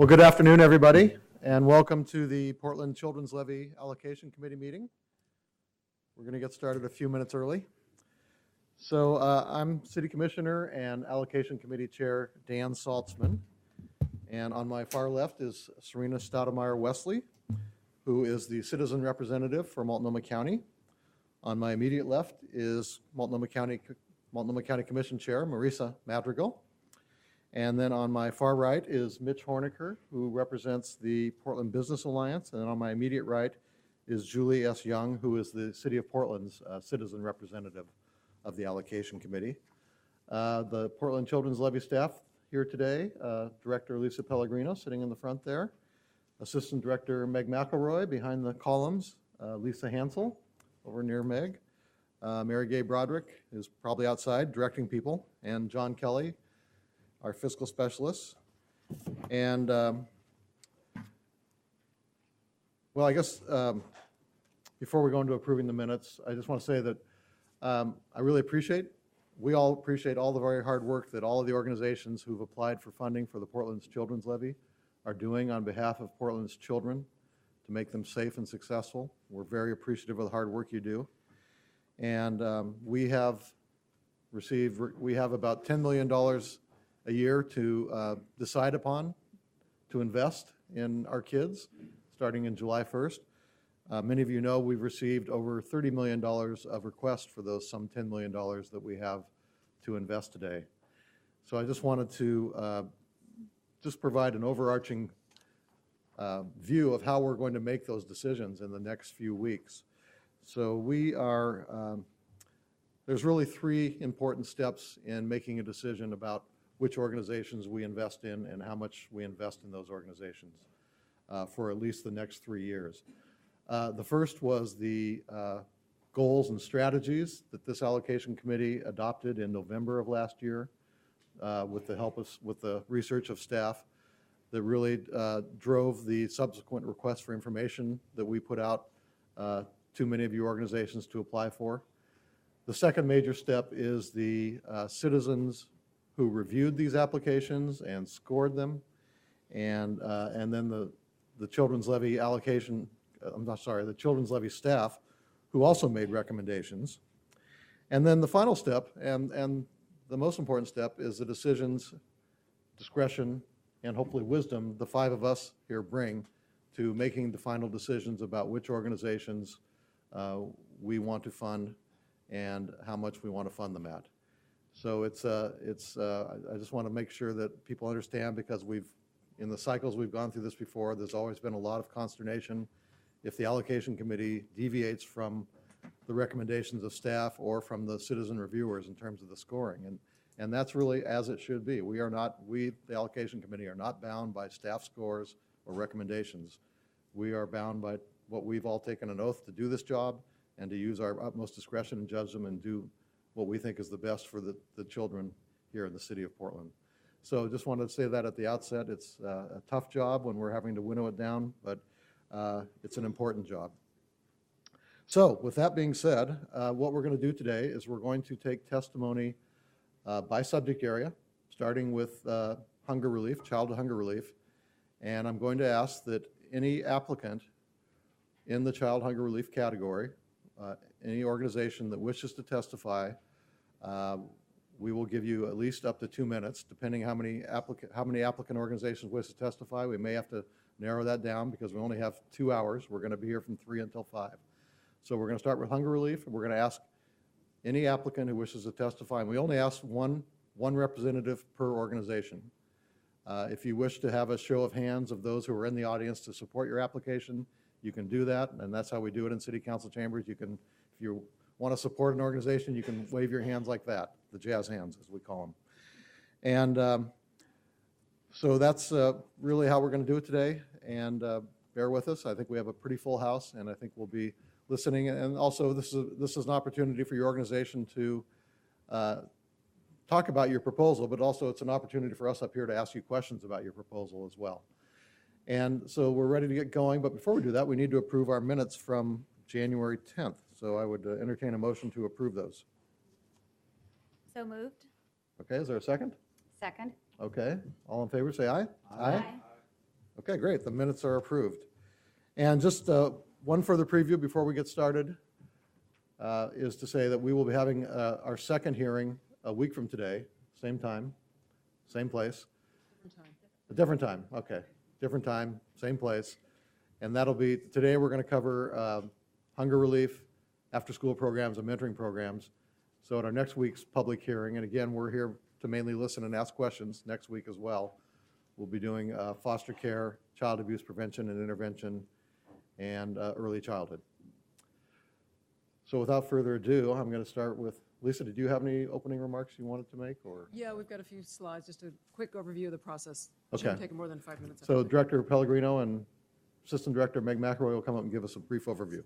Well, good afternoon, everybody, and welcome to the Portland Children's Levy Allocation Committee meeting. We're going to get started a few minutes early. So I'm City Commissioner and Allocation Committee Chair Dan Saltzman, and on my far left is Serena Stoudemire Wesley, who is the citizen representative for Multnomah County. On my immediate left is Multnomah County Commission Chair Marisa Madrigal. And then on my far right is Mitch Horniker, who represents the Portland Business Alliance. And then on my immediate right is Julie S. Young, who is the City of Portland's citizen representative of the Allocation Committee. The Portland Children's Levy staff here today, Director Lisa Pellegrino sitting in the front there, Assistant Director Meg McElroy behind the columns, Lisa Hansel over near Meg, Mary Gay Broderick is probably outside directing people, and John Kelly, our fiscal specialists. And well, I guess before we go into approving the minutes, I just want to say that we all appreciate all the very hard work that all of the organizations who've applied for funding for the Portland's Children's Levy are doing on behalf of Portland's children to make them safe and successful. We're very appreciative of the hard work you do. And we have about $10 million a year to decide upon to invest in our kids starting in July 1st. Many of you know we've received over $30 million of requests for those some $10 million that we have to invest today. So I just wanted to just provide an overarching view of how we're going to make those decisions in the next few weeks. So we are, there's really three important steps in making a decision about which organizations we invest in and how much we invest in those organizations for at least the next 3 years. The first was the goals and strategies that this allocation committee adopted in November of last year with the research of staff that really drove the subsequent requests for information that we put out to many of you organizations to apply for. The second major step is the citizens who reviewed these applications and scored them, and then the Children's Levy allocation, the Children's Levy staff who also made recommendations. And then the final step, and the most important step, is the decisions, discretion, and hopefully wisdom the five of us here bring to making the final decisions about which organizations we want to fund and how much we want to fund them at. So I just want to make sure that people understand, because in the cycles we've gone through this before, there's always been a lot of consternation if the allocation committee deviates from the recommendations of staff or from the citizen reviewers in terms of the scoring. And that's really as it should be. The allocation committee, are not bound by staff scores or recommendations. We are bound by what we've all taken an oath to do this job and to use our utmost discretion and judgment and do what we think is the best for the children here in the city of Portland. So just wanted to say that at the outset. It's a tough job when we're having to winnow it down, but it's an important job. So with that being said, what we're going to do today is we're going to take testimony by subject area, starting with hunger relief, childhood hunger relief. And I'm going to ask that any applicant in the child hunger relief category, any organization that wishes to testify, we will give you at least up to 2 minutes, depending how many applicant organizations wish to testify. We may have to narrow that down because we only have 2 hours. We're going to be here from 3 until 5. So we're going to start with hunger relief, and we're going to ask any applicant who wishes to testify, and we only ask one representative per organization. If you wish to have a show of hands of those who are in the audience to support your application, you can do that, and that's how we do it in city council chambers. You can, if you want to support an organization, you can wave your hands like that, the jazz hands as we call them. And so that's really how we're going to do it today, and bear with us. I think we have a pretty full house, and I think we'll be listening. And also this is an opportunity for your organization to talk about your proposal, but also it's an opportunity for us up here to ask you questions about your proposal as well. And so we're ready to get going, but before we do that, we need to approve our minutes from January 10th. So I would entertain a motion to approve those. So moved. Okay, is there a second? Second. Okay, all in favor say aye. Aye. Okay, great. The minutes are approved. And just one further preview before we get started is to say that we will be having our second hearing a week from today, same time, same place. A different time, okay. Different time, same place. And that'll be, today we're going to cover hunger relief, after-school programs, and mentoring programs. So at our next week's public hearing, and again, we're here to mainly listen and ask questions next week as well, we'll be doing foster care, child abuse prevention and intervention, and early childhood. So without further ado, I'm going to start with, Lisa, did you have any opening remarks you wanted to make? Or? Yeah, we've got a few slides, just a quick overview of the process. Okay. Shouldn't take more than 5 minutes. So Director Pellegrino and Assistant Director Meg McElroy will come up and give us a brief overview.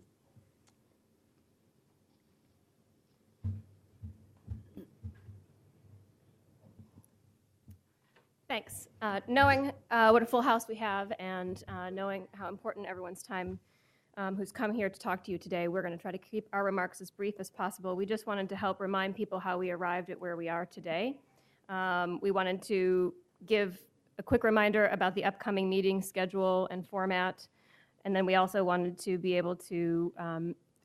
Thanks. Knowing what a full house we have and knowing how important everyone's time who's come here to talk to you today, we're going to try to keep our remarks as brief as possible. We just wanted to help remind people how we arrived at where we are today. We wanted to give a quick reminder about the upcoming meeting schedule and format, and then we also wanted to be able to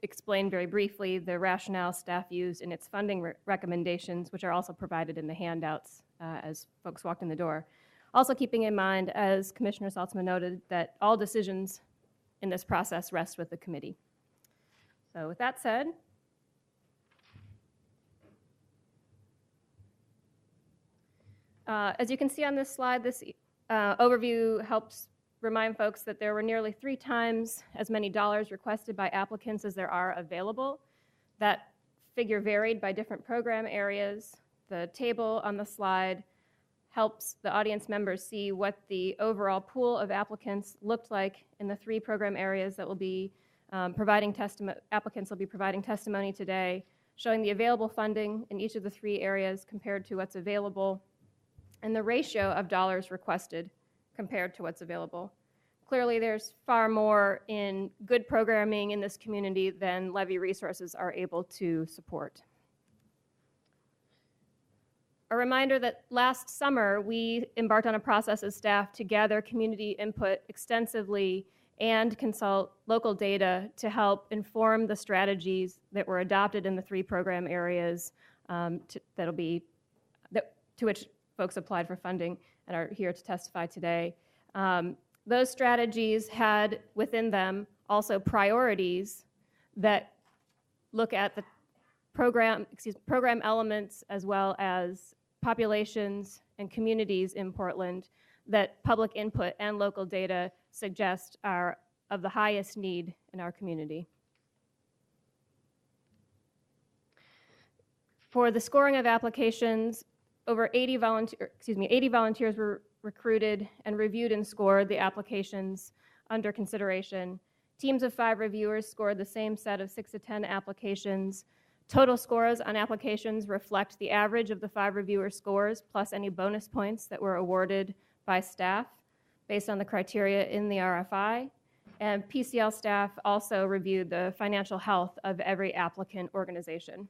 explain very briefly the rationale staff used in its funding recommendations, which are also provided in the handouts as folks walked in the door. Also keeping in mind, as Commissioner Saltzman noted, that all decisions in this process rest with the committee. So with that said, as you can see on this slide, this overview helps remind folks that there were nearly 3 times as many dollars requested by applicants as there are available. That figure varied by different program areas. The table on the slide helps the audience members see what the overall pool of applicants looked like in the 3 program areas that will be providing testimony. Applicants will be providing testimony today, showing the available funding in each of the 3 areas compared to what's available, and the ratio of dollars requested compared to what's available. Clearly, there's far more in good programming in this community than Levy resources are able to support. A reminder that last summer, we embarked on a process as staff to gather community input extensively and consult local data to help inform the strategies that were adopted in the 3 program areas to which folks applied for funding and are here to testify today. Those strategies had within them also priorities that look at the program elements as well as populations and communities in Portland that public input and local data suggest are of the highest need in our community. For the scoring of applications, over 80 volunteers were recruited and reviewed and scored the applications under consideration. Teams of 5 reviewers scored the same set of 6 to 10 applications. Total scores on applications reflect the average of the 5 reviewer scores plus any bonus points that were awarded by staff based on the criteria in the RFI. And PCL staff also reviewed the financial health of every applicant organization.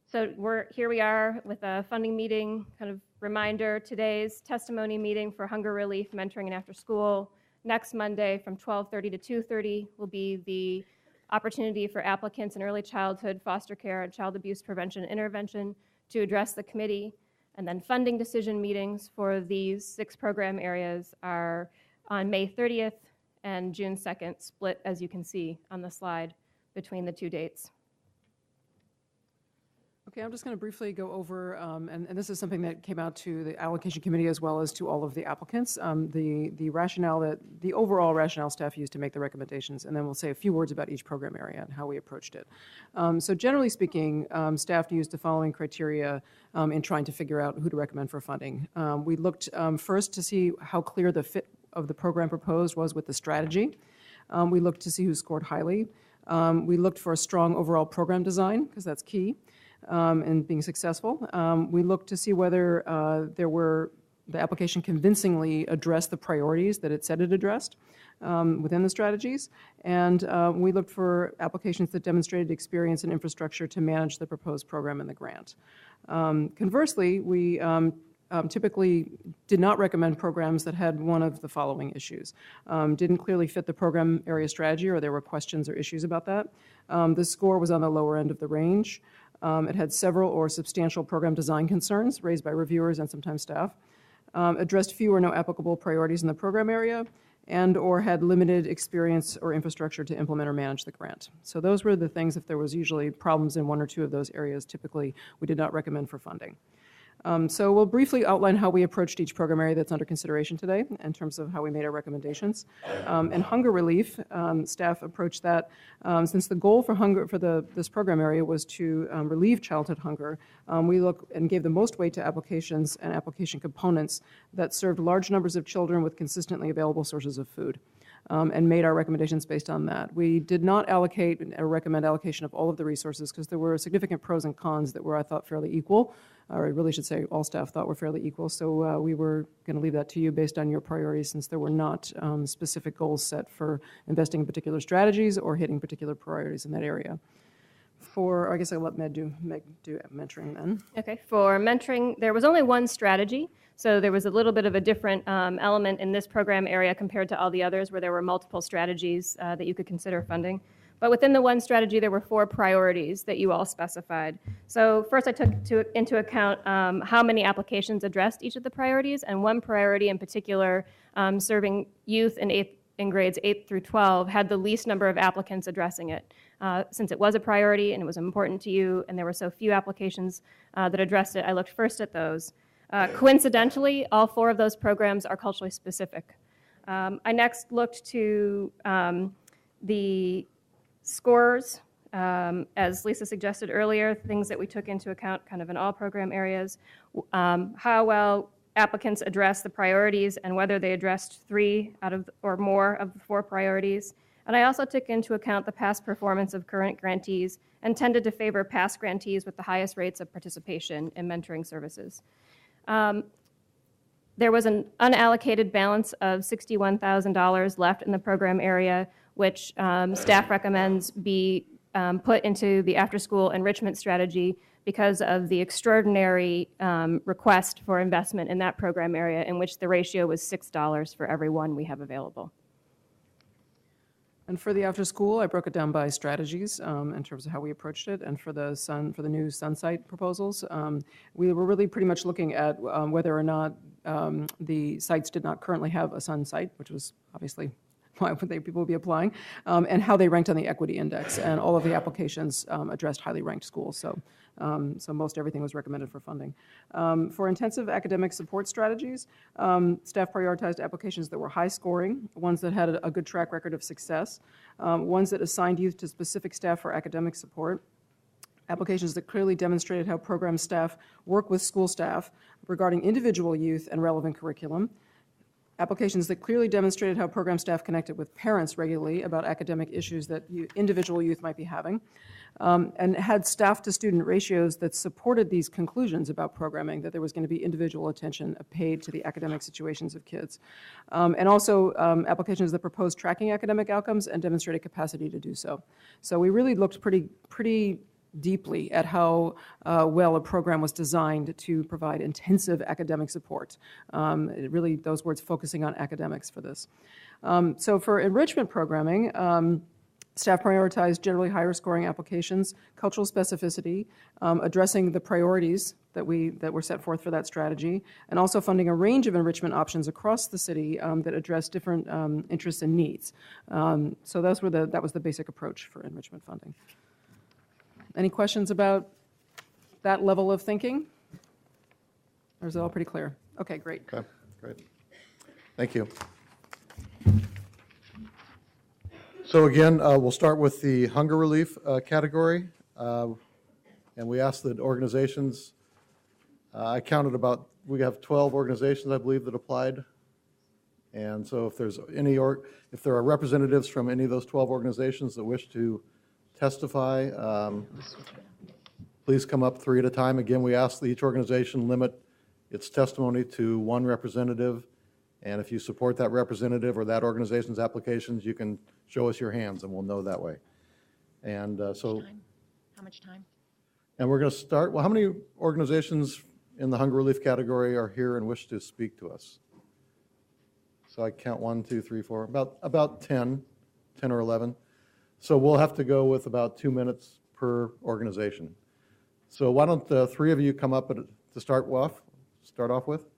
So here we are with a funding meeting kind of reminder. Today's testimony meeting for hunger relief, mentoring, and after school. Next Monday from 12:30 to 2:30 will be the opportunity for applicants in early childhood, foster care, and child abuse prevention and intervention to address the committee. And then funding decision meetings for these 6 program areas are on May 30th and June 2nd, split, as you can see on the slide, between the 2 dates. Okay, I'm just going to briefly go over, and this is something that came out to the allocation committee as well as to all of the applicants, the rationale the overall rationale staff used to make the recommendations, and then we'll say a few words about each program area and how we approached it. So generally speaking, staff used the following criteria in trying to figure out who to recommend for funding. We looked first to see how clear the fit of the program proposed was with the strategy. We looked to see who scored highly. We looked for a strong overall program design, because that's key. And being successful. We looked to see whether the application convincingly addressed the priorities that it said it addressed within the strategies. And we looked for applications that demonstrated experience and infrastructure to manage the proposed program and the grant. Conversely, we typically did not recommend programs that had one of the following issues. Didn't clearly fit the program area strategy, or there were questions or issues about that. The score was on the lower end of the range. It had several or substantial program design concerns raised by reviewers and sometimes staff. Addressed few or no applicable priorities in the program area, and or had limited experience or infrastructure to implement or manage the grant. So those were the things. If there was usually problems in one or two of those areas, typically we did not recommend for funding. So we'll briefly outline how we approached each program area that's under consideration today in terms of how we made our recommendations. And hunger relief, staff approached that since the goal for this program area was to relieve childhood hunger. We looked and gave the most weight to applications and application components that served large numbers of children with consistently available sources of food. And made our recommendations based on that. We did not allocate or recommend allocation of all of the resources because there were significant pros and cons that were, I thought, fairly equal, or I really should say all staff thought were fairly equal. So we were going to leave that to you based on your priorities, since there were not specific goals set for investing in particular strategies or hitting particular priorities in that area. I guess I'll let Meg do mentoring then. Okay, for mentoring, there was only one strategy. So there was a little bit of a different element in this program area compared to all the others, where there were multiple strategies that you could consider funding. But within the one strategy, there were 4 priorities that you all specified. So first I took into account how many applications addressed each of the priorities, and one priority in particular, serving youth in grades 8 through 12, had the least number of applicants addressing it. Since it was a priority and it was important to you, and there were so few applications that addressed it, I looked first at those. Coincidentally, all 4 of those programs are culturally specific. I next looked to the scores, as Lisa suggested earlier, things that we took into account kind of in all program areas, how well applicants addressed the priorities and whether they addressed 3 out of or more of the 4 priorities. And I also took into account the past performance of current grantees and tended to favor past grantees with the highest rates of participation in mentoring services. There was an unallocated balance of $61,000 left in the program area, which staff recommends be put into the after-school enrichment strategy because of the extraordinary request for investment in that program area, in which the ratio was $6 for every one we have available. And for the after school, I broke it down by strategies in terms of how we approached it. And for the new Sun site proposals, we were really pretty much looking at whether or not the sites did not currently have a Sun site, which was obviously why would people be applying, and how they ranked on the equity index. And all of the applications addressed highly ranked schools. So most everything was recommended for funding. For intensive academic support strategies, staff prioritized applications that were high scoring, ones that had a good track record of success, ones that assigned youth to specific staff for academic support, applications that clearly demonstrated how program staff work with school staff regarding individual youth and relevant curriculum, applications that clearly demonstrated how program staff connected with parents regularly about academic issues that individual youth might be having, and had staff-to-student ratios that supported these conclusions about programming, that there was going to be individual attention paid to the academic situations of kids. And also applications that proposed tracking academic outcomes and demonstrated capacity to do so. So we really looked pretty deeply at how well a program was designed to provide intensive academic support. Really, those words focusing on academics for this. So for enrichment programming, staff prioritized generally higher scoring applications, cultural specificity, addressing the priorities that were set forth for that strategy, and also funding a range of enrichment options across the city that address different interests and needs. So that was the basic approach for enrichment funding. Any questions about that level of thinking? Or is it all pretty clear? Okay, great. Okay, great. Thank you. So again, we'll start with the hunger relief category. And we asked that organizations, I counted we have 12 organizations, I believe, that applied. And so if there's if there are representatives from any of those 12 organizations that wish to testify, please come up 3 at a time. Again, we ask that each organization limit its testimony to 1 representative. And if you support that representative or that organization's applications, you can show us your hands and we'll know that way. And How much time? and we're going to start, well, how many organizations in the hunger relief category are here and wish to speak to us? So I count 1, 2, 3, 4, about 10 or 11. So we'll have to go with about 2 minutes per organization. So why don't the three of you come up to start off with?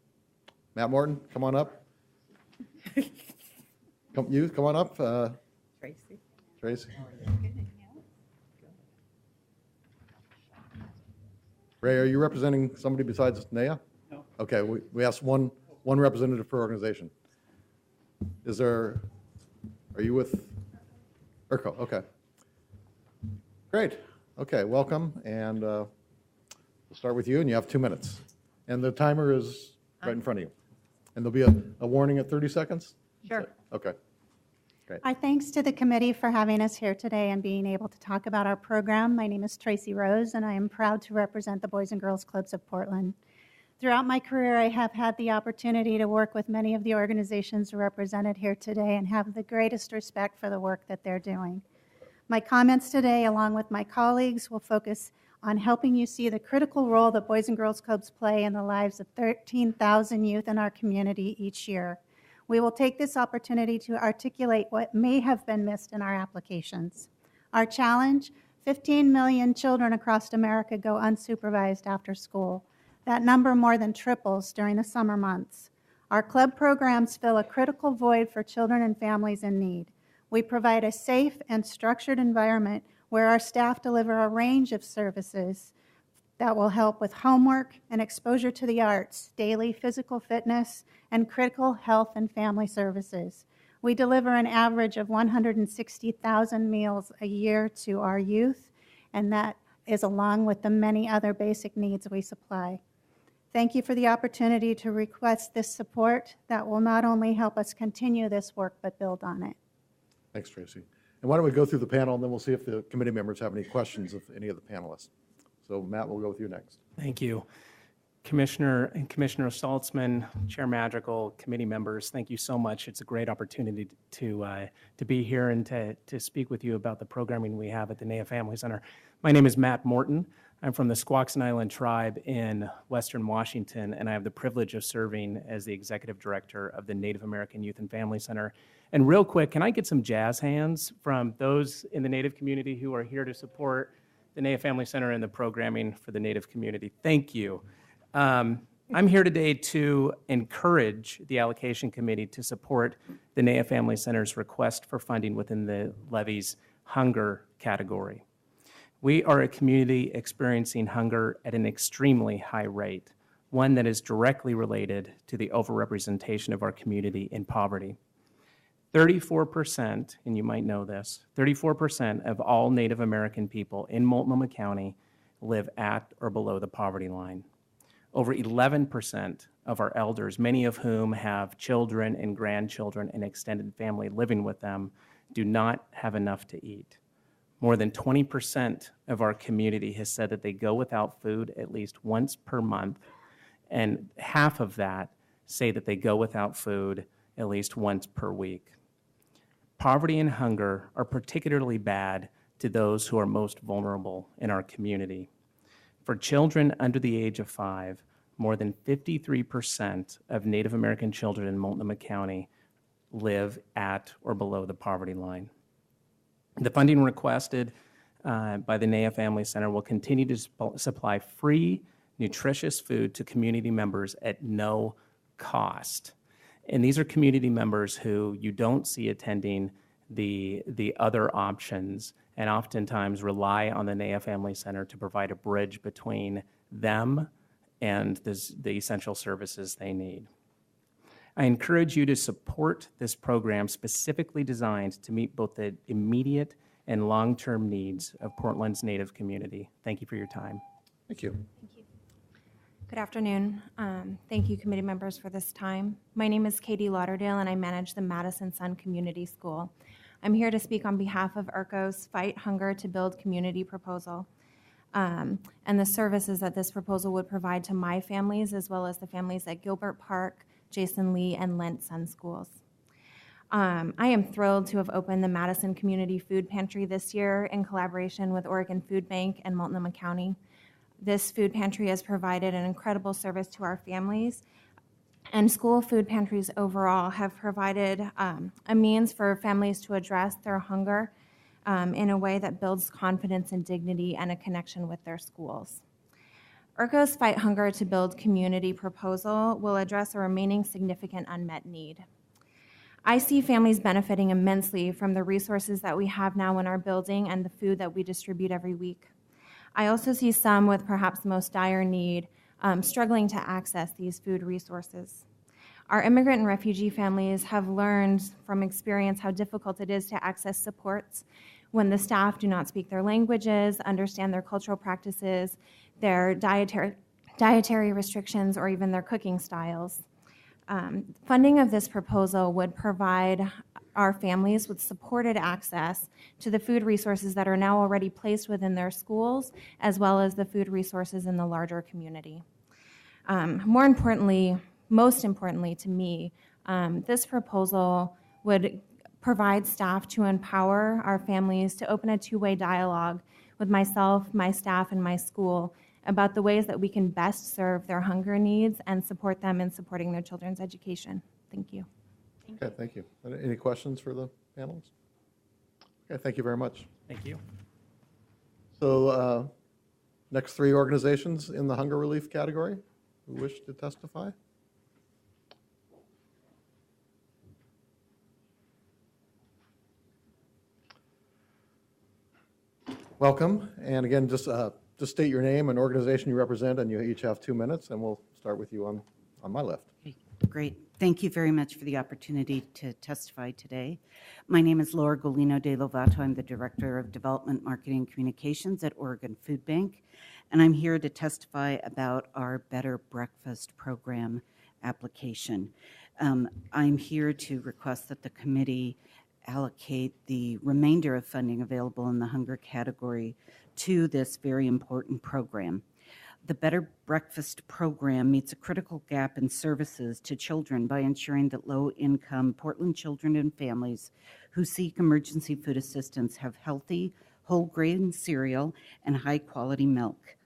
Matt Morton, come on up. Come on up. Tracy. Ray, are you representing somebody besides NAYA? No. Okay, we asked one representative per organization. Are you with ERCO? Okay. Great. Okay, welcome, and we'll start with you, and you have 2 minutes. And the timer is right in front of you. And there'll be a warning at 30 seconds? Sure. Okay. Great. Our thanks to the committee for having us here today and being able to talk about our program. My name is Tracy Rose, and I am proud to represent the Boys and Girls Clubs of Portland. Throughout my career, I have had the opportunity to work with many of the organizations represented here today and have the greatest respect for the work that they're doing. My comments today, along with my colleagues, will focus on helping you see the critical role that Boys and Girls Clubs play in the lives of 13,000 youth in our community each year. We will take this opportunity to articulate what may have been missed in our applications. Our challenge, 15 million children across America go unsupervised after school. That number more than triples during the summer months. Our club programs fill a critical void for children and families in need. We provide a safe and structured environment where our staff deliver a range of services that will help with homework and exposure to the arts, daily physical fitness, and critical health and family services. We deliver an average of 160,000 meals a year to our youth, and that is along with the many other basic needs we supply. Thank you for the opportunity to request this support that will not only help us continue this work, but build on it. Thanks, Tracy. And why don't we go through the panel, and then we'll see if the committee members have any questions of any of the panelists. So Matt, we'll go with you next. Thank you. Commissioner Saltzman, Chair Madrigal, committee members, thank you so much. It's a great opportunity to be here and to speak with you about the programming we have at the NAYA Family Center. My name is Matt Morton. I'm from the Squaxin Island tribe in Western Washington, and I have the privilege of serving as the executive director of the Native American Youth and Family Center. And real quick, can I get some jazz hands from those in the Native community who are here to support the NAYA Family Center and the programming for the Native community? Thank you. I'm here today to encourage the allocation committee to support the NAYA Family Center's request for funding within the Levy's hunger category. We are a community experiencing hunger at an extremely high rate, one that is directly related to the overrepresentation of our community in poverty. 34%, and you might know this, 34% of all Native American people in Multnomah County live at or below the poverty line. Over 11% of our elders, many of whom have children and grandchildren and extended family living with them, do not have enough to eat. More than 20% of our community has said that they go without food at least once per month, and half of that say that they go without food at least once per week. Poverty and hunger are particularly bad to those who are most vulnerable in our community. For children under the age of 5, more than 53% of Native American children in Multnomah County live at or below the poverty line. The funding requested by the NAYA Family Center will continue to supply free, nutritious food to community members at no cost. And these are community members who you don't see attending the other options, and oftentimes rely on the NAYA Family Center to provide a bridge between them and the essential services they need. I encourage you to support this program specifically designed to meet both the immediate and long-term needs of Portland's Native community. Thank you for your time. Thank you. Good afternoon. Thank you, committee members, for this time. My name is Katie Lauderdale, and I manage the Madison Sun Community School. I'm here to speak on behalf of ERCO's Fight Hunger to Build community proposal and the services that this proposal would provide to my families, as well as the families at Gilbert Park, Jason Lee, and Lent Sun Schools. I am thrilled to have opened the Madison Community Food Pantry this year in collaboration with Oregon Food Bank and Multnomah County. This food pantry has provided an incredible service to our families, and school food pantries overall have provided a means for families to address their hunger in a way that builds confidence and dignity and a connection with their schools. ERCO's Fight Hunger to Build Community proposal will address a remaining significant unmet need. I see families benefiting immensely from the resources that we have now in our building and the food that we distribute every week. I also see some with perhaps the most dire need struggling to access these food resources. Our immigrant and refugee families have learned from experience how difficult it is to access supports when the staff do not speak their languages, understand their cultural practices, their dietary restrictions, or even their cooking styles. Funding of this proposal would provide our families with supported access to the food resources that are now already placed within their schools, as well as the food resources in the larger community. Most importantly to me, this proposal would provide staff to empower our families to open a two-way dialogue with myself, my staff, and my school about the ways that we can best serve their hunger needs and support them in supporting their children's education. Thank you. Okay, thank you. Any questions for the panelists? Okay, thank you very much. Thank you. So next three organizations in the hunger relief category who wish to testify. Welcome, and again, just state your name and organization you represent, and you each have 2 minutes, and we'll start with you on my left. Great. Thank you very much for the opportunity to testify today. My name is Laura Golino de Lovato. I'm the Director of Development, Marketing, and Communications at Oregon Food Bank, and I'm here to testify about our Better Breakfast Program application. I'm here to request that the committee allocate the remainder of funding available in the hunger category to this very important program. The Better Breakfast Program meets a critical gap in services to children by ensuring that low-income Portland children and families who seek emergency food assistance have healthy, whole-grain cereal and high-quality milk.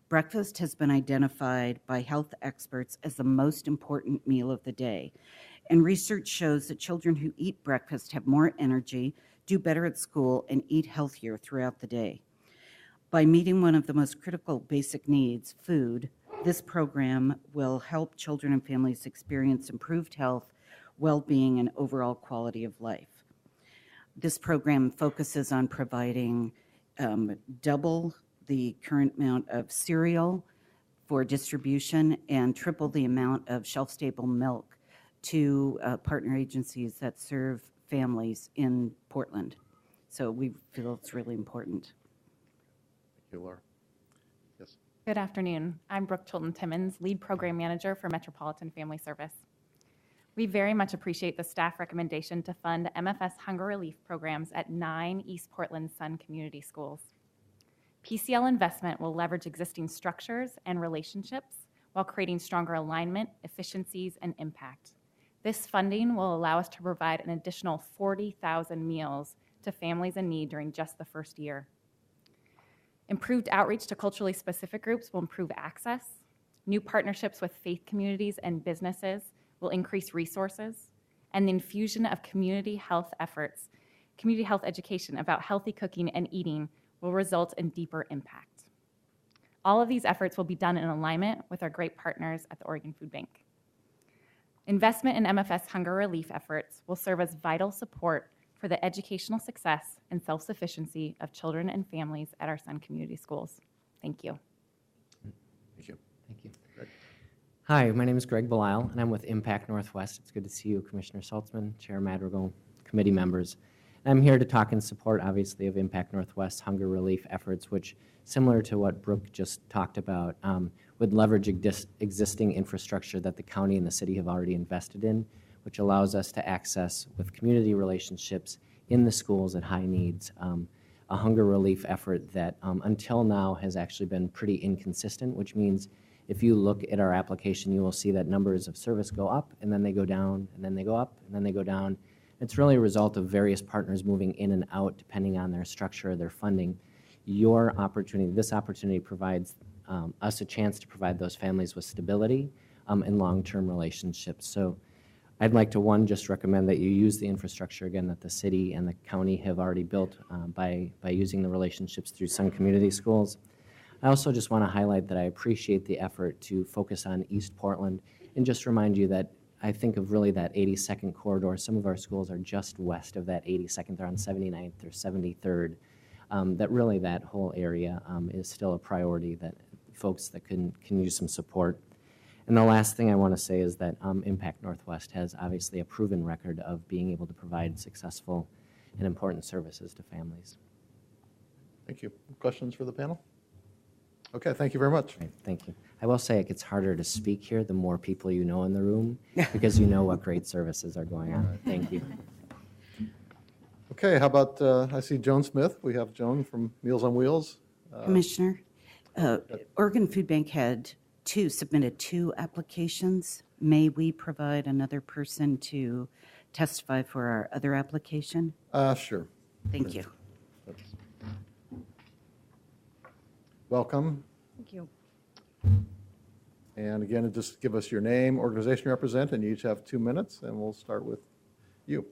Breakfast has been identified by health experts as the most important meal of the day, and research shows that children who eat breakfast have more energy, do better at school, and eat healthier throughout the day. By meeting one of the most critical basic needs, food, this program will help children and families experience improved health, well-being, and overall quality of life. This program focuses on providing double the current amount of cereal for distribution and triple the amount of shelf-stable milk to partner agencies that serve families in Portland. So we feel it's really important. Thank you, Laura. Yes. Good afternoon. I'm Brooke Chilton-Timmons, Lead Program Manager for Metropolitan Family Service. We very much appreciate the staff recommendation to fund MFS hunger relief programs at 9 East Portland Sun Community Schools. PCL investment will leverage existing structures and relationships while creating stronger alignment, efficiencies, and impact. This funding will allow us to provide an additional 40,000 meals to families in need during just the first year. Improved outreach to culturally specific groups will improve access. New partnerships with faith communities and businesses will increase resources. And the infusion of community health efforts, community health education about healthy cooking and eating will result in deeper impact. All of these efforts will be done in alignment with our great partners at the Oregon Food Bank. Investment in MFS hunger relief efforts will serve as vital support for the educational success and self-sufficiency of children and families at our Sun Community Schools. Thank you. Thank you. Thank you. Greg. Hi, my name is Greg Belisle, and I'm with Impact Northwest. It's good to see you, Commissioner Saltzman, Chair Madrigal, committee members. I'm here to talk in support, obviously, of Impact Northwest hunger relief efforts, which, similar to what Brooke just talked about, would leverage existing infrastructure that the county and the city have already invested in, which allows us to access, with community relationships in the schools at high needs, a hunger relief effort that until now has actually been pretty inconsistent, which means if you look at our application, you will see that numbers of service go up, and then they go down, and then they go up, and then they go down. It's really a result of various partners moving in and out depending on their structure, their funding. This opportunity provides us a chance to provide those families with stability and long-term relationships. So I'd like to, one, just recommend that you use the infrastructure, again, that the city and the county have already built by using the relationships through Sun Community Schools. I also just want to highlight that I appreciate the effort to focus on East Portland and just remind you that I think of really that 82nd corridor. Some of our schools are just west of that 82nd. They're on 79th or 73rd. That really that whole area is still a priority, that folks that can use some support. And the last thing I want to say is that Impact Northwest has obviously a proven record of being able to provide successful and important services to families. Thank you. Questions for the panel? Okay, thank you very much. Right, thank you. I will say it gets harder to speak here the more people you know in the room, because you know what great services are going on. Thank you. Okay, how about, I see Joan Smith. We have Joan from Meals on Wheels. Commissioner, Oregon Food Bank had submitted two applications. May we provide another person to testify for our other application? Sure. Thank you. Welcome. Thank you. And again, just give us your name, organization you represent, and you each have 2 minutes, and we'll start with you.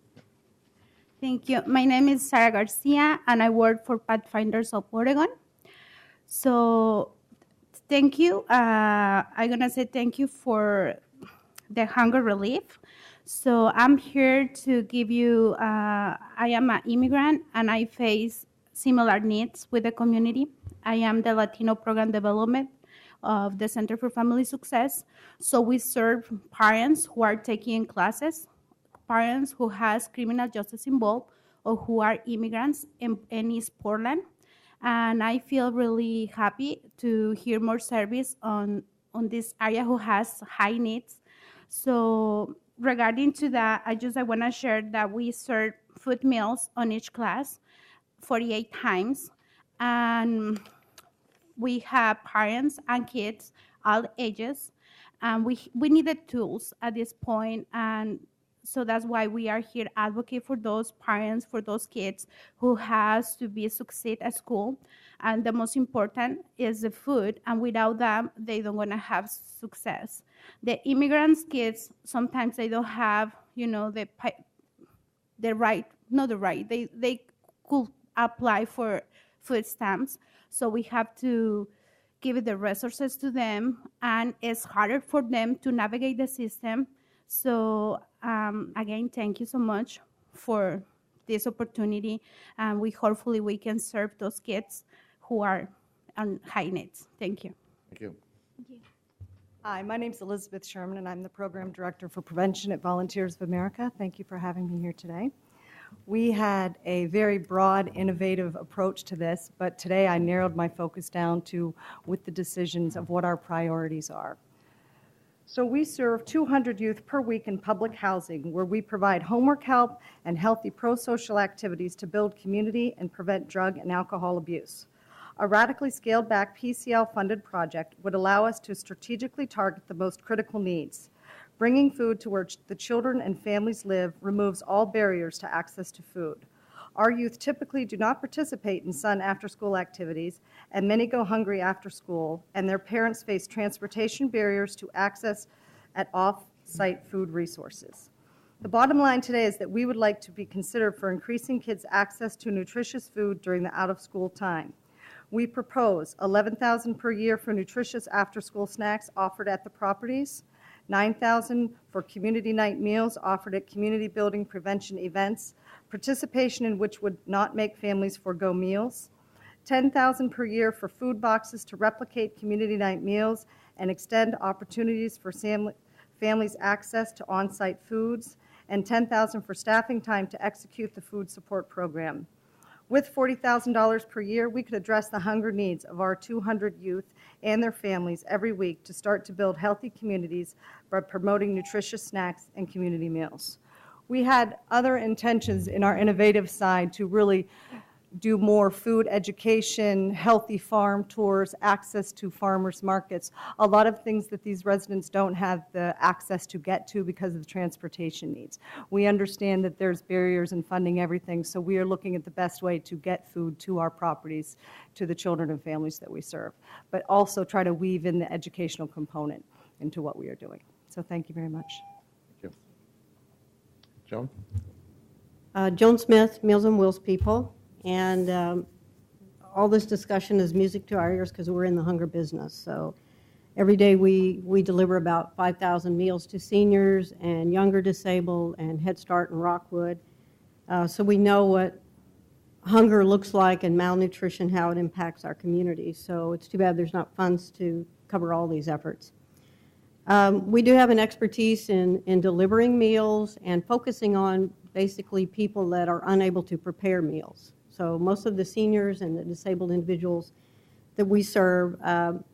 Thank you. My name is Sarah Garcia, and I work for Pathfinders of Oregon. So thank you. I'm going to say thank you for the hunger relief. So I'm here to give you, I am an immigrant, and I face similar needs with the community. I am the Latino Program Development of the Center for Family Success. So we serve parents who are taking classes, parents who has criminal justice involved, or who are immigrants in East Portland. And I feel really happy to hear more service on this area who has high needs. So regarding to that, I want to share that we serve food meals on each class 48 times. And we have parents and kids, all ages, and we needed tools at this point, and so that's why we are here advocate for those parents, for those kids who has to be succeed at school. And the most important is the food, and without them, they don't want to have success. The immigrants kids, sometimes they don't have, they could apply for food stamps. So we have to give the resources to them, and it's harder for them to navigate the system. So again, thank you so much for this opportunity, and hopefully we can serve those kids who are on high needs. Thank you. Thank you. Hi, my name is Elizabeth Sherman, and I'm the Program Director for Prevention at Volunteers of America. Thank you for having me here today. We had a very broad, innovative approach to this, but today I narrowed my focus down to with the decisions of what our priorities are. So we serve 200 youth per week in public housing, where we provide homework help and healthy pro-social activities to build community and prevent drug and alcohol abuse. A radically scaled-back PCL-funded project would allow us to strategically target the most critical needs. Bringing food to where the children and families live removes all barriers to access to food. Our youth typically do not participate in Sun after-school activities, and many go hungry after school, and their parents face transportation barriers to access at off-site food resources. The bottom line today is that we would like to be considered for increasing kids' access to nutritious food during the out-of-school time. We propose $11,000 per year for nutritious after-school snacks offered at the properties, $9,000 for community night meals offered at community building prevention events, participation in which would not make families forego meals, $10,000 per year for food boxes to replicate community night meals and extend opportunities for families' access to on-site foods, and $10,000 for staffing time to execute the food support program. With $40,000 per year, we could address the hunger needs of our 200 youth and their families every week to start to build healthy communities by promoting nutritious snacks and community meals. We had other intentions in our innovative side to really do more food education, healthy farm tours, access to farmers markets, a lot of things that these residents don't have the access to get to because of the transportation needs. We understand that there's barriers in funding everything, so we are looking at the best way to get food to our properties, to the children and families that we serve, but also try to weave in the educational component into what we are doing. So thank you very much. Thank you. Joan? Joan Smith, Meals on Wheels people, and all this discussion is music to our ears because we're in the hunger business. So every day we deliver about 5,000 meals to seniors and younger disabled and Head Start and Rockwood. So we know what hunger looks like and malnutrition, how it impacts our community. So it's too bad there's not funds to cover all these efforts. We do have an expertise in delivering meals and focusing on basically people that are unable to prepare meals. So most of the seniors and the disabled individuals that we serve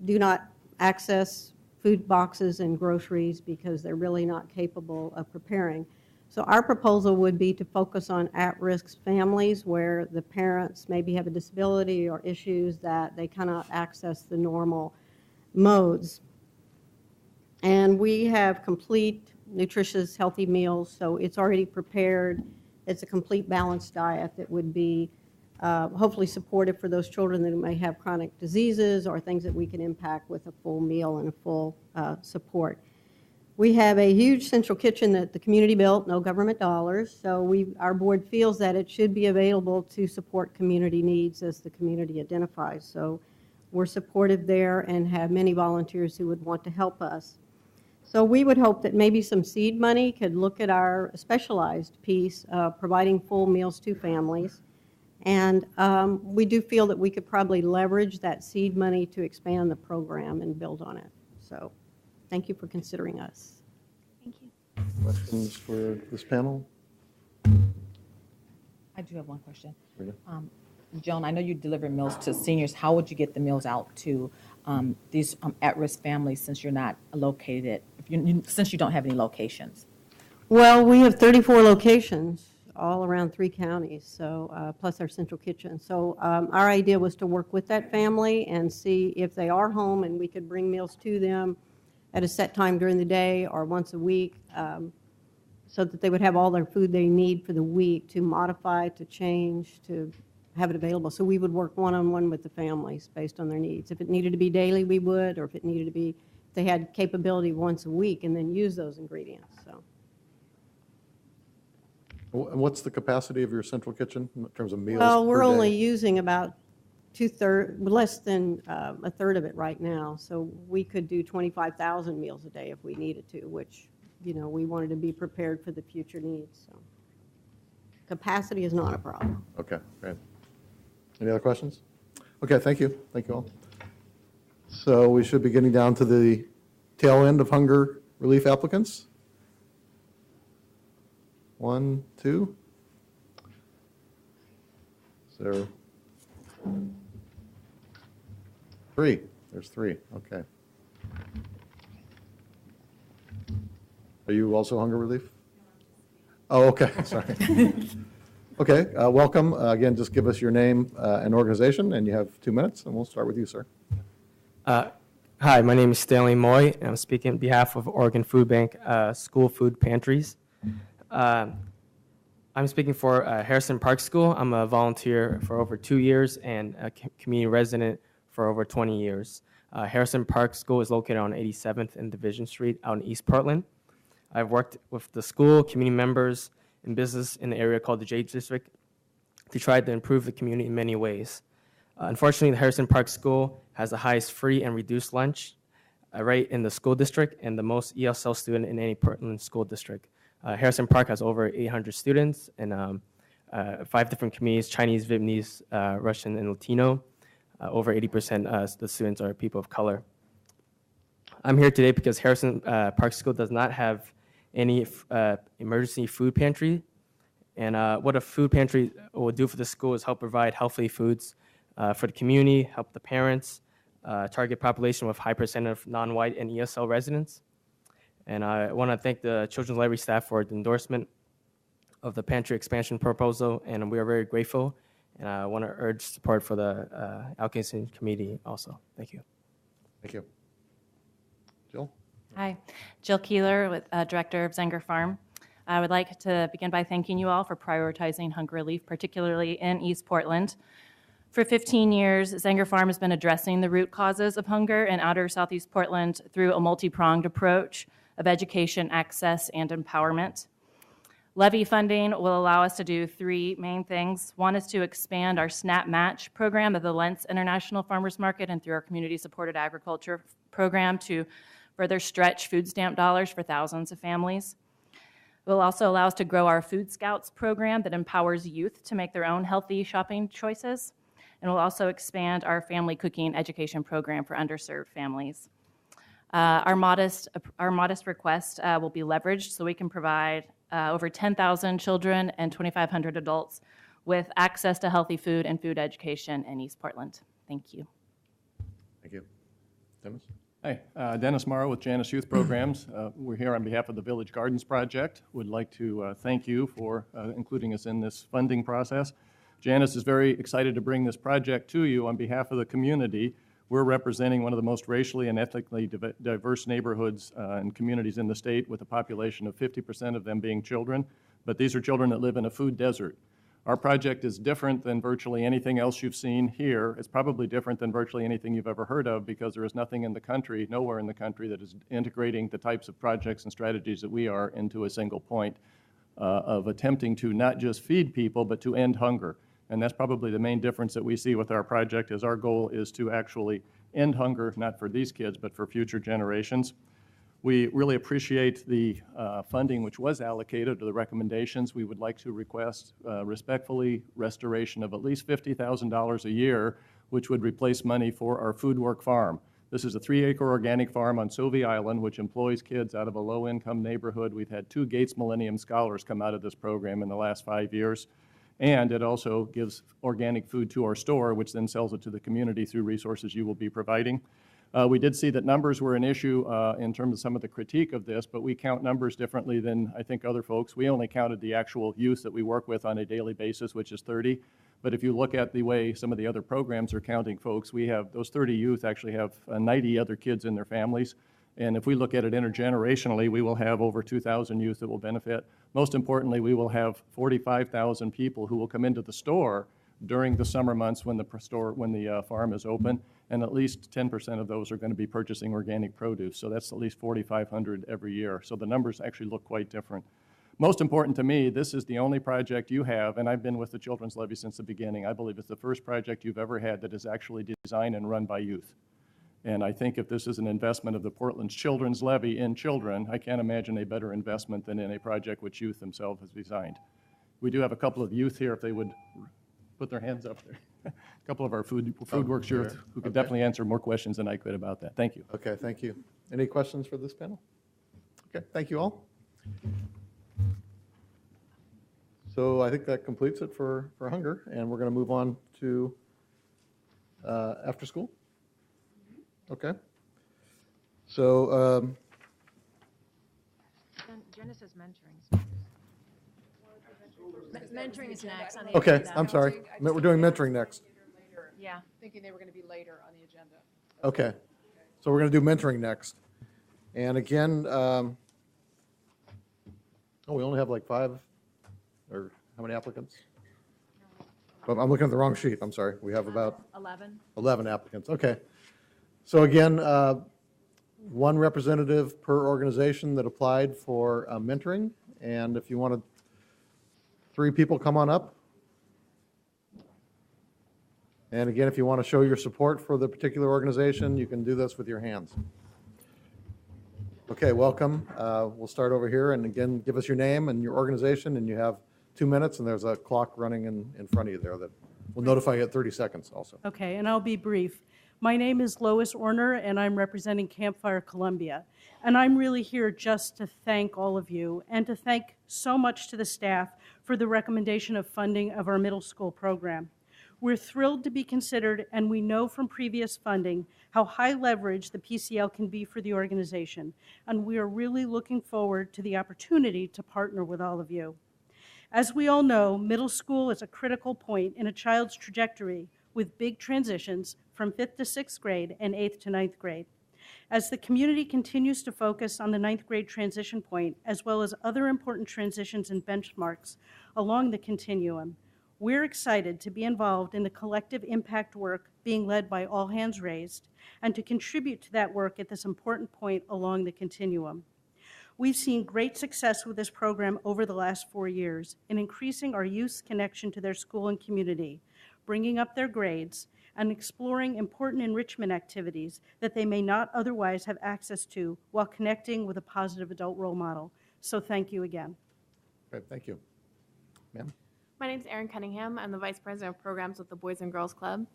do not access food boxes and groceries because they're really not capable of preparing. So our proposal would be to focus on at-risk families where the parents maybe have a disability or issues that they cannot access the normal modes. And we have complete, nutritious, healthy meals, so it's already prepared. It's a complete balanced diet that would be hopefully supportive for those children that may have chronic diseases or things that we can impact with a full meal and a full support. We have a huge central kitchen that the community built, no government dollars, so our board feels that it should be available to support community needs as the community identifies. So we're supportive there and have many volunteers who would want to help us. So we would hope that maybe some seed money could look at our specialized piece of providing full meals to families. And we do feel that we could probably leverage that seed money to expand the program and build on it. So thank you for considering us. Thank you. Questions for this panel? I do have one question. Rita? Joan, I know you deliver meals to seniors. How would you get the meals out to these at-risk families since you're not located, since you don't have any locations? Well, we have 34 locations all around 3 counties, so plus our central kitchen. So our idea was to work with that family and see if they are home and we could bring meals to them at a set time during the day or once a week so that they would have all their food they need for the week to modify, to change, to have it available. So we would work one-on-one with the families based on their needs. If it needed to be daily, we would, or if it needed to be, they had capability once a week and then use those ingredients. So. And what's the capacity of your central kitchen in terms of meals? Well, we're per only day? using about less than a third of it right now. So we could do 25,000 meals a day if we needed to, which, you know, we wanted to be prepared for the future needs. So capacity is not a problem. Okay, great. Any other questions? Okay, thank you. Thank you all. So we should be getting down to the tail end of hunger relief applicants. 1, 2. Is there 3? There's 3. Okay. Are you also hunger relief? Oh, okay. Sorry. Okay. Welcome. Again, just give us your name and organization, and you have 2 minutes, and we'll start with you, sir. Hi, my name is Stanley Moy, and I'm speaking on behalf of Oregon Food Bank School Food Pantries. I'm speaking for Harrison Park School. I'm a volunteer for over 2 years and a community resident for over 20 years. Harrison Park School is located on 87th and Division Street out in East Portland. I've worked with the school, community members, and business in the area called the J District to try to improve the community in many ways. Unfortunately, the Harrison Park School has the highest free and reduced lunch rate in the school district and the most ESL student in any Portland school district. Harrison Park has over 800 students in 5 different communities, Chinese, Vietnamese, Russian, and Latino. Over 80% the students are people of color. I'm here today because Harrison Park School does not have any emergency food pantry. And what a food pantry will do for the school is help provide healthy foods for the community, help the parents, target population with high percent of non-white and ESL residents. And I want to thank the Children's Library staff for the endorsement of the pantry expansion proposal, and we are very grateful. And I want to urge support for the allocation committee also. Thank you. Thank you. Jill? Hi, Jill Keeler, with Director of Zenger Farm. I would like to begin by thanking you all for prioritizing hunger relief, particularly in East Portland. For 15 years, Zenger Farm has been addressing the root causes of hunger in outer Southeast Portland through a multi-pronged approach of education, access, and empowerment. Levy funding will allow us to do three main things. One is to expand our SNAP Match program at the Lentz International Farmers Market and through our community-supported agriculture program to further stretch food stamp dollars for thousands of families. It will also allow us to grow our Food Scouts program that empowers youth to make their own healthy shopping choices. And we'll also expand our family cooking education program for underserved families. Our modest request will be leveraged so we can provide over 10,000 children and 2,500 adults with access to healthy food and food education in East Portland. Thank you. Thank you. Dennis? Hi, Dennis Morrow with Janus Youth Programs. We're here on behalf of the Village Gardens Project. Would like to thank you for including us in this funding process. Janus is very excited to bring this project to you on behalf of the community. We're representing one of the most racially and ethnically diverse neighborhoods and communities in the state, with a population of 50% of them being children. But these are children that live in a food desert. Our project is different than virtually anything else you've seen here. It's probably different than virtually anything you've ever heard of, because there is nothing in the country, nowhere in the country, that is integrating the types of projects and strategies that we are into a single point of attempting to not just feed people, but to end hunger. And that's probably the main difference that we see with our project, is our goal is to actually end hunger, not for these kids, but for future generations. We really appreciate the funding which was allocated, to the recommendations. We would like to request respectfully restoration of at least $50,000 a year, which would replace money for our Food Work Farm. This is a 3-acre organic farm on Sovie Island, which employs kids out of a low-income neighborhood. We've had 2 Gates Millennium Scholars come out of this program in the last 5 years. And it also gives organic food to our store, which then sells it to the community through resources you will be providing. We did see that numbers were an issue in terms of some of the critique of this, but we count numbers differently than I think other folks. We only counted the actual youth that we work with on a daily basis, which is 30. But if you look at the way some of the other programs are counting folks, we have those 30 youth actually have 90 other kids in their families. And if we look at it intergenerationally, we will have over 2,000 youth that will benefit. Most importantly, we will have 45,000 people who will come into the store during the summer months when the farm is open, and at least 10% of those are going to be purchasing organic produce. So that's at least 4,500 every year. So the numbers actually look quite different. Most important to me, this is the only project you have, and I've been with the Children's Levy since the beginning. I believe it's the first project you've ever had that is actually designed and run by youth. And I think if this is an investment of the Portland's Children's Levy in children, I can't imagine a better investment than in a project which youth themselves has designed. We do have a couple of youth here, if they would put their hands up there. A couple of our food works youth who could definitely answer more questions than I could about that. Thank you. Okay, thank you. Any questions for this panel? Okay, thank you all. So I think that completes it for hunger, and we're going to move on to after school. Okay. So Genesis mentoring. Mentoring is next on the okay, agenda. I'm sorry. We're doing mentoring next. Yeah. Thinking they were going to be later on the agenda. Okay. So we're going to do mentoring next. And again, oh, we only have like 5, or how many applicants? Oh, I'm looking at the wrong sheet. I'm sorry. We have about 11 applicants. Okay. So again, 1 representative per organization that applied for mentoring. And if you wanted 3 people, come on up. And again, if you want to show your support for the particular organization, you can do this with your hands. Okay, welcome. We'll start over here, and again, give us your name and your organization, and you have 2 minutes, and there's a clock running in front of you there that will notify you at 30 seconds also. Okay, and I'll be brief. My name is Lois Orner, and I'm representing Campfire Columbia. And I'm really here just to thank all of you and to thank so much to the staff for the recommendation of funding of our middle school program. We're thrilled to be considered, and we know from previous funding how high leverage the PCL can be for the organization. And we are really looking forward to the opportunity to partner with all of you. As we all know, middle school is a critical point in a child's trajectory with big transitions from 5th to 6th grade and 8th to 9th grade. As the community continues to focus on the 9th grade transition point, as well as other important transitions and benchmarks along the continuum, we're excited to be involved in the collective impact work being led by All Hands Raised and to contribute to that work at this important point along the continuum. We've seen great success with this program over the last 4 years in increasing our youth's connection to their school and community, bringing up their grades, and exploring important enrichment activities that they may not otherwise have access to while connecting with a positive adult role model. So thank you again. Great, thank you. Ma'am? My name is Erin Cunningham. I'm the Vice President of Programs with the Boys and Girls Club.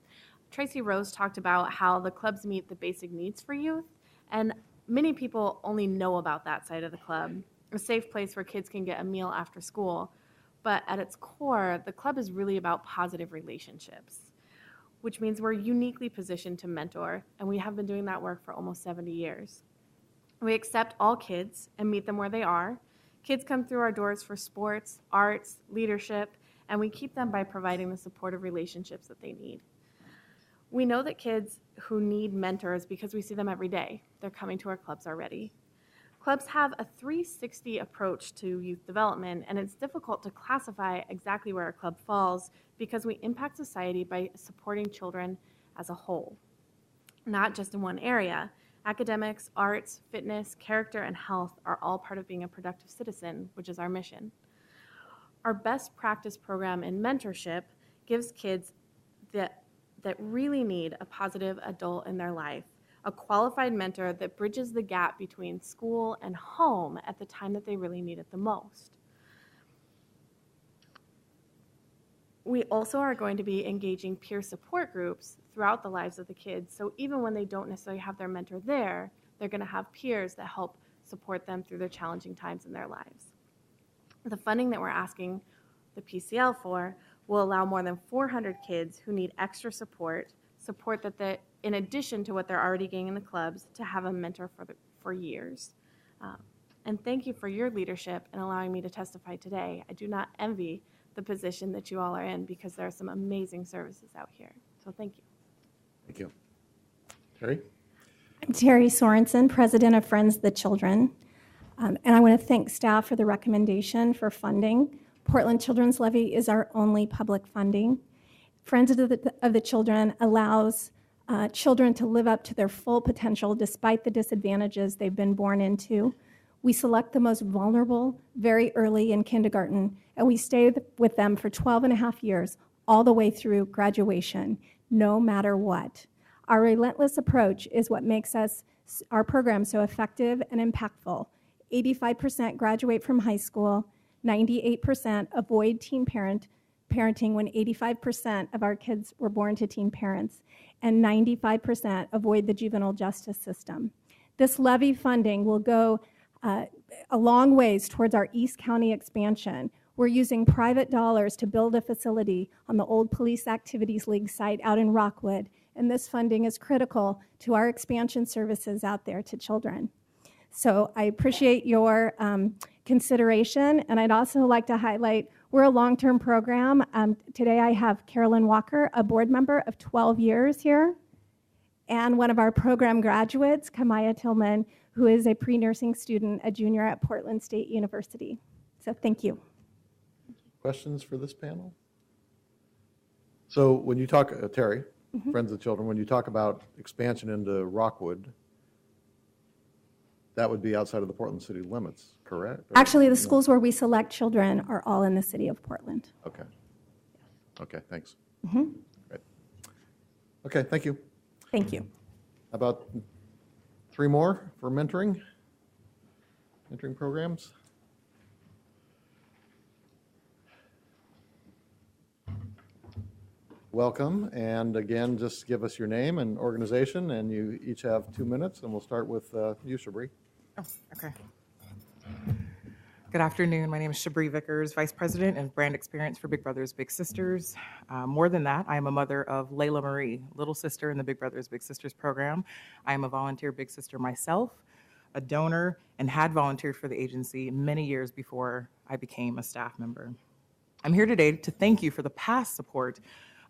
Tracy Rose talked about how the clubs meet the basic needs for youth, and many people only know about that side of the club, a safe place where kids can get a meal after school. But at its core, the club is really about positive relationships, which means we're uniquely positioned to mentor, and we have been doing that work for almost 70 years. We accept all kids and meet them where they are. Kids come through our doors for sports, arts, leadership, and we keep them by providing the supportive relationships that they need. We know that kids who need mentors because we see them every day. They're coming to our clubs already. Clubs have a 360 approach to youth development, and it's difficult to classify exactly where a club falls because we impact society by supporting children as a whole, not just in one area. Academics, arts, fitness, character, and health are all part of being a productive citizen, which is our mission. Our best practice program in mentorship gives kids that really need a positive adult in their life, a qualified mentor that bridges the gap between school and home at the time that they really need it the most. We also are going to be engaging peer support groups throughout the lives of the kids, so even when they don't necessarily have their mentor there, they're going to have peers that help support them through their challenging times in their lives. The funding that we're asking the PCL for will allow more than 400 kids who need extra support that in addition to what they're already getting in the clubs, to have a mentor for years. And thank you for your leadership in allowing me to testify today. I do not envy the position that you all are in because there are some amazing services out here. So thank you. Thank you. Terry? I'm Terry Sorensen, President of Friends of the Children. And I want to thank staff for the recommendation for funding. Portland Children's Levy is our only public funding. Friends of the Children allows children to live up to their full potential despite the disadvantages they've been born into. We select the most vulnerable very early in kindergarten, and we stay with them for 12 and a half years, all the way through graduation, no matter what. Our relentless approach is what makes our program so effective and impactful. 85% graduate from high school, 98% avoid teen parenting when 85% of our kids were born to teen parents, and 95% avoid the juvenile justice system. This levy funding will go a long ways towards our East County expansion. We're using private dollars to build a facility on the old Police Activities League site out in Rockwood, and this funding is critical to our expansion services out there to children. So I appreciate your consideration, and I'd also like to highlight we're a long-term program. Today I have Carolyn Walker, a board member of 12 years here, and one of our program graduates, Kamaya Tillman, who is a pre-nursing student, a junior at Portland State University. So thank you. Questions for this panel? So when you talk, Terry, Friends of the Children, when you talk about expansion into Rockwood, that would be outside of the Portland city limits, correct? Or, actually, the schools where we select children are all in the city of Portland. Okay. Okay, thanks. Mm-hmm. Great. Okay, thank you. Thank you. About 3 more for mentoring programs. Welcome, and again, just give us your name and organization, and you each have 2 minutes, and we'll start with you, Shabri. Oh, okay. Good afternoon. My name is Shabri Vickers, Vice President of Brand Experience for Big Brothers Big Sisters. More than that, I am a mother of Layla Marie, little sister in the Big Brothers Big Sisters program. I am a volunteer Big Sister myself, a donor, and had volunteered for the agency many years before I became a staff member. I'm here today to thank you for the past support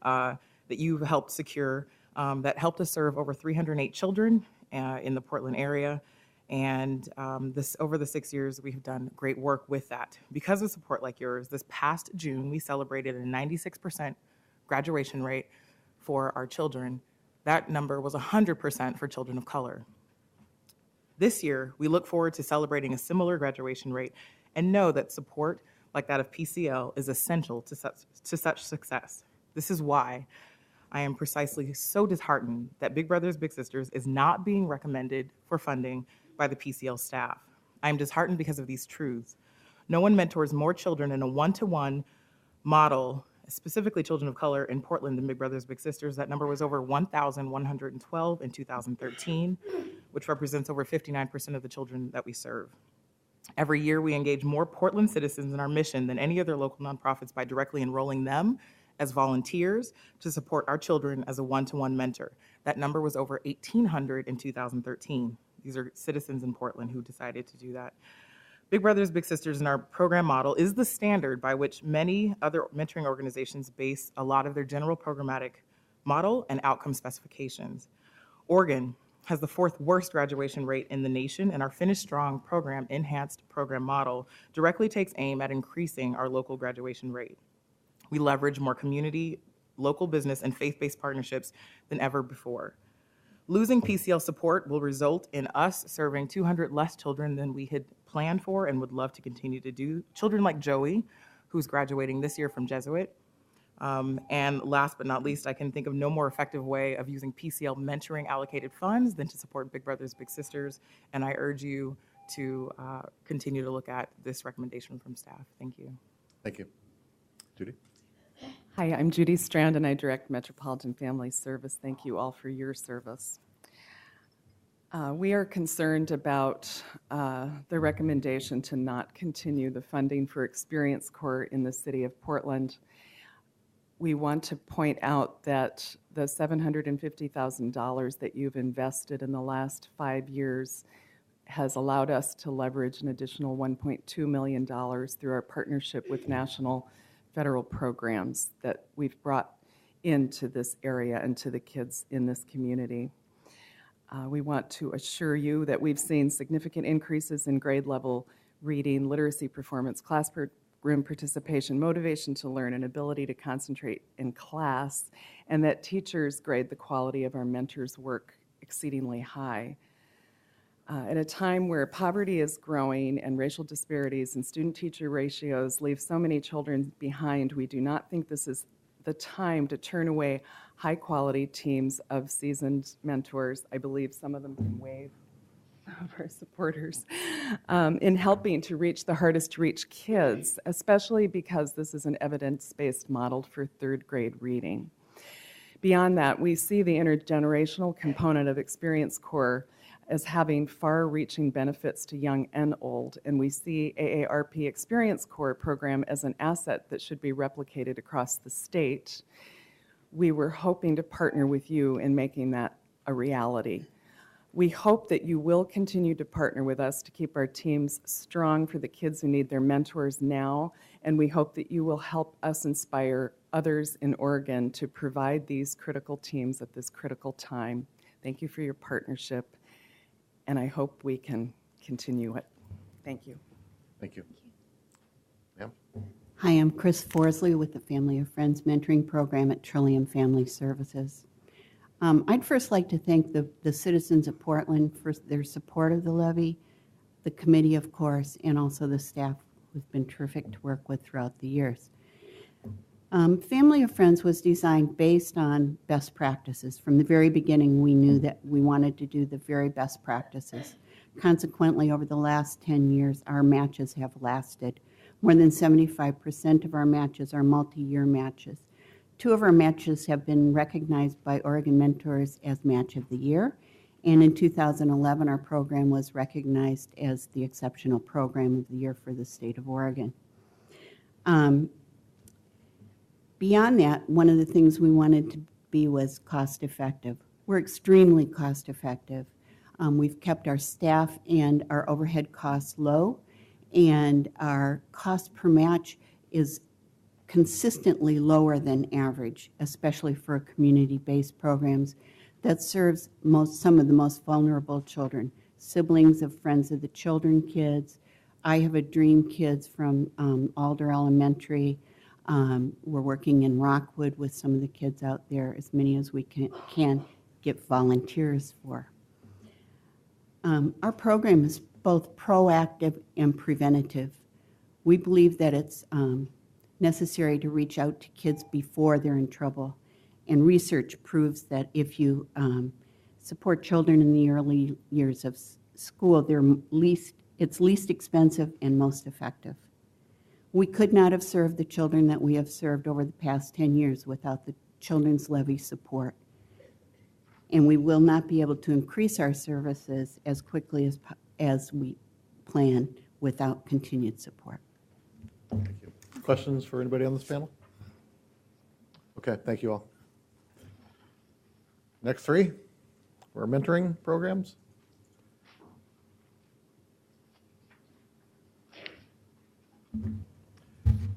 that you've helped secure that helped us serve over 308 children in the Portland area. And over the 6 years, we've done great work with that. Because of support like yours, this past June, we celebrated a 96% graduation rate for our children. That number was 100% for children of color. This year, we look forward to celebrating a similar graduation rate and know that support like that of PCL is essential to such success. This is why I am precisely so disheartened that Big Brothers Big Sisters is not being recommended for funding by the PCL staff. I am disheartened because of these truths. No one mentors more children in a one-to-one model, specifically children of color in Portland, than Big Brothers Big Sisters. That number was over 1,112 in 2013, which represents over 59% of the children that we serve. Every year, we engage more Portland citizens in our mission than any other local nonprofits by directly enrolling them as volunteers to support our children as a one-to-one mentor. That number was over 1,800 in 2013. These are citizens in Portland who decided to do that. Big Brothers Big Sisters in our program model is the standard by which many other mentoring organizations base a lot of their general programmatic model and outcome specifications. Oregon has the 4th worst graduation rate in the nation, and our Finish Strong program enhanced program model directly takes aim at increasing our local graduation rate. We leverage more community, local business, and faith-based partnerships than ever before. Losing PCL support will result in us serving 200 less children than we had planned for and would love to continue to do. Children like Joey, who's graduating this year from Jesuit. And last but not least, I can think of no more effective way of using PCL mentoring allocated funds than to support Big Brothers Big Sisters. And I urge you to continue to look at this recommendation from staff. Thank you. Thank you. Judy? Hi, I'm Judy Strand, and I direct Metropolitan Family Service. Thank you all for your service. We are concerned about the recommendation to not continue the funding for Experience Corps in the city of Portland. We want to point out that the $750,000 that you've invested in the last 5 years has allowed us to leverage an additional $1.2 million through our partnership with national federal programs that we've brought into this area and to the kids in this community. We want to assure you that we've seen significant increases in grade level reading, literacy performance, classroom participation, motivation to learn, and ability to concentrate in class, and that teachers grade the quality of our mentors' work exceedingly high. At a time where poverty is growing and racial disparities and student-teacher ratios leave so many children behind, we do not think this is the time to turn away high-quality teams of seasoned mentors. I believe some of them can wave, of our supporters, in helping to reach the hardest-to-reach kids, especially because this is an evidence-based model for third-grade reading. Beyond that, we see the intergenerational component of Experience Corps as having far-reaching benefits to young and old, and we see AARP Experience Corps program as an asset that should be replicated across the state. We were hoping to partner with you in making that a reality. We hope that you will continue to partner with us to keep our teams strong for the kids who need their mentors now, and we hope that you will help us inspire others in Oregon to provide these critical teams at this critical time. Thank you for your partnership, and I hope we can continue it. Thank you. Thank you. Ma'am? Hi, I'm Chris Forsley with the Family of Friends Mentoring Program at Trillium Family Services. I'd first like to thank the citizens of Portland for their support of the levy, the committee, of course, and also the staff who've been terrific to work with throughout the years. Family of Friends was designed based on best practices. From the very beginning, we knew that we wanted to do the very best practices. Consequently, over the last 10 years, our matches have lasted. More than 75% of our matches are multi-year matches. 2 of our matches have been recognized by Oregon Mentors as Match of the Year, and in 2011, our program was recognized as the Exceptional Program of the Year for the state of Oregon. Beyond that, one of the things we wanted to be was cost effective. We're extremely cost effective. We've kept our staff and our overhead costs low, and our cost per match is consistently lower than average, especially for community-based programs that serves some of the most vulnerable children, siblings of Friends of the Children kids. I Have a Dream kids from Alder Elementary. We're working in Rockwood with some of the kids out there, as many as we can get volunteers for. Our program is both proactive and preventative. We believe that it's necessary to reach out to kids before they're in trouble. And research proves that if you support children in the early years of school, it's least expensive and most effective. We could not have served the children that we have served over the past 10 years without the Children's Levy support. And we will not be able to increase our services as quickly as we plan without continued support. Thank you. Questions for anybody on this panel? Okay, thank you all. Next three, for mentoring programs.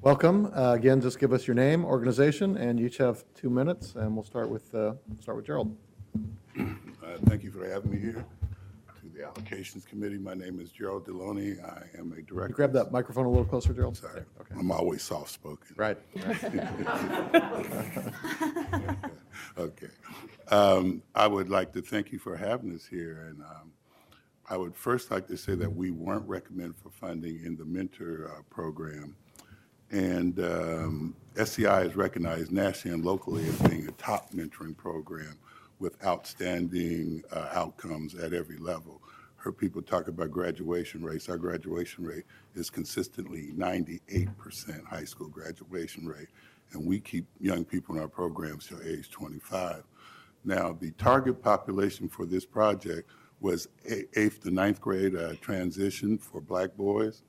Welcome. Again, just give us your name, organization, and you each have 2 minutes, and we'll start with Gerald. Thank you for having me here to the Allocations Committee. My name is Gerald Deloney. I am a director. You grab that microphone a little closer, Gerald. Sorry. Okay. I'm always soft-spoken. Right. Okay. I would like to thank you for having us here. And I would first like to say that we weren't recommended for funding in the mentor program. And SCI is recognized nationally and locally as being a top mentoring program with outstanding outcomes at every level. Heard people talk about graduation rates. Our graduation rate is consistently 98% high school graduation rate, and we keep young people in our programs till age 25. Now, the target population for this project was 8th to 9th grade transition for Black boys.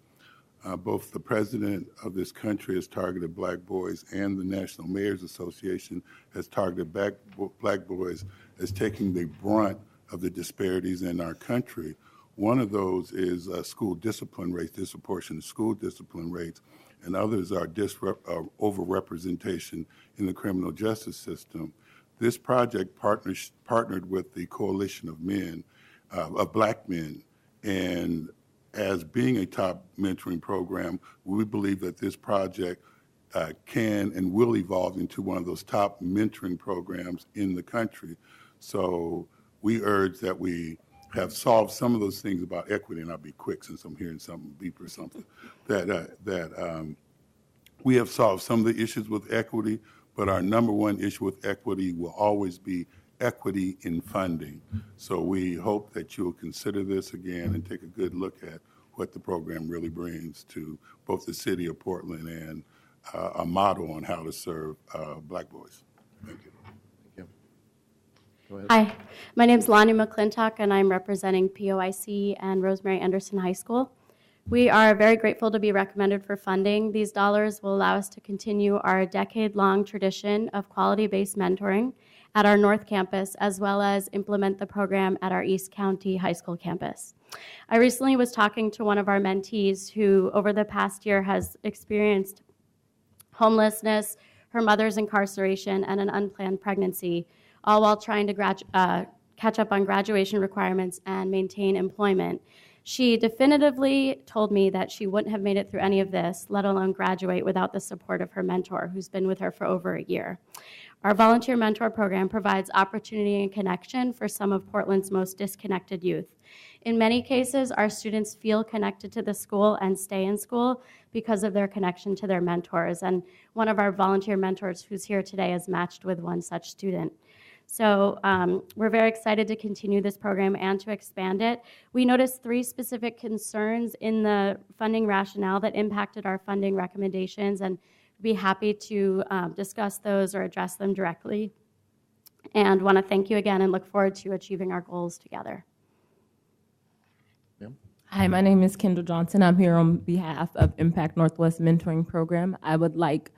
Both the president of this country has targeted Black boys, and the National Mayors Association has targeted Black boys as taking the brunt of the disparities in our country. One of those is school discipline rates, disproportionate school discipline rates, and others are overrepresentation in the criminal justice system. This project partnered with the Coalition of Men, of Black men, and as being a top mentoring program, we believe that this project can and will evolve into one of those top mentoring programs in the country. So we urge that we have solved some of those things about equity, and I'll be quick since I'm hearing something beep or something, that we have solved some of the issues with equity, but our number one issue with equity will always be equity in funding. So we hope that you'll consider this again and take a good look at what the program really brings to both the city of Portland and a model on how to serve Black boys. Thank you. Thank you. Go ahead. Hi, my name is Lonnie McClintock, and I'm representing POIC and Rosemary Anderson High School. We are very grateful to be recommended for funding. These dollars will allow us to continue our decade-long tradition of quality-based mentoring at our North Campus, as well as implement the program at our East County High School campus. I recently was talking to one of our mentees who, over the past year, has experienced homelessness, her mother's incarceration, and an unplanned pregnancy, all while trying to catch up on graduation requirements and maintain employment. She definitively told me that she wouldn't have made it through any of this, let alone graduate, without the support of her mentor, who's been with her for over a year. Our volunteer mentor program provides opportunity and connection for some of Portland's most disconnected youth. In many cases, our students feel connected to the school and stay in school because of their connection to their mentors. And one of our volunteer mentors who's here today is matched with one such student. So we're very excited to continue this program and to expand it. We noticed 3 specific concerns in the funding rationale that impacted our funding recommendations, and be happy to discuss those or address them directly. And want to thank you again and look forward to achieving our goals together. Hi, my name is Kendall Johnson. I'm here on behalf of Impact Northwest Mentoring Program. I would like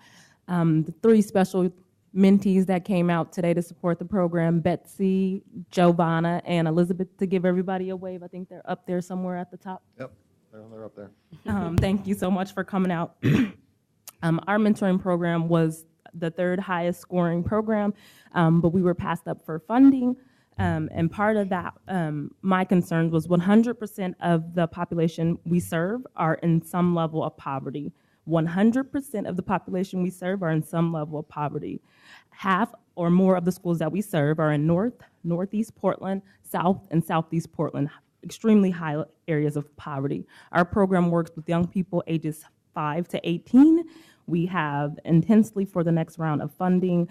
the 3 special mentees that came out today to support the program, Betsy, Giovanna, and Elizabeth, to give everybody a wave. I think they're up there somewhere at the top. Yep, they're up there. Thank you so much for coming out. Our mentoring program was the third highest scoring program, but we were passed up for funding. And part of that, my concerns was 100% of the population we serve are in some level of poverty. 100% of the population we serve are in some level of poverty. Half or more of the schools that we serve are in Northeast Portland, South and Southeast Portland, extremely high areas of poverty. Our program works with young people ages 5 to 18. We have intensely for the next round of funding.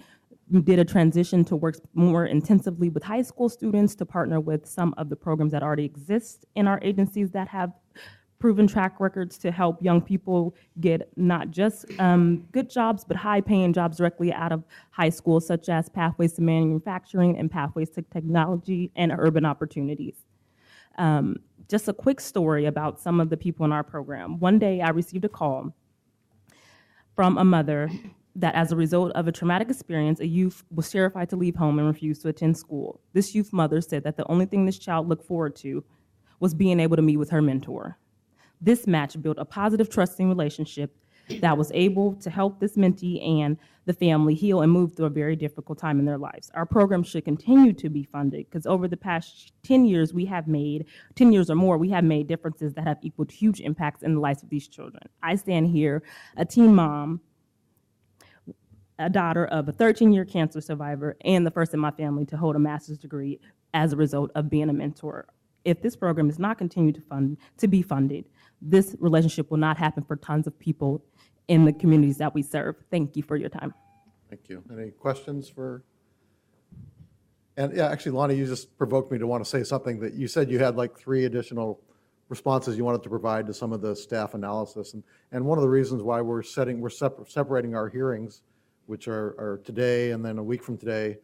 We did a transition to work more intensively with high school students to partner with some of the programs that already exist in our agencies that have proven track records to help young people get not just good jobs, but high-paying jobs directly out of high school, such as pathways to manufacturing and pathways to technology and urban opportunities. Just a quick story about some of the people in our program. One day I received a call from a mother that as a result of a traumatic experience, a youth was terrified to leave home and refused to attend school. This youth mother said that the only thing this child looked forward to was being able to meet with her mentor. This match built a positive, trusting relationship that was able to help this mentee and the family heal and move through a very difficult time in their lives. Our program should continue to be funded because over the past 10 years or more, we have made differences that have equaled huge impacts in the lives of these children. I stand here, a teen mom, a daughter of a 13-year cancer survivor, and the first in my family to hold a master's degree as a result of being a mentor. If this program is not continued to be funded, this relationship will not happen for tons of people in the communities that we serve. Thank you for your time. Thank you. Any questions for? And yeah, actually, Lonnie, you just provoked me to want to say something that you said you had like 3 additional responses you wanted to provide to some of the staff analysis. And one of the reasons why we're separating our hearings, which are today and then a week from today,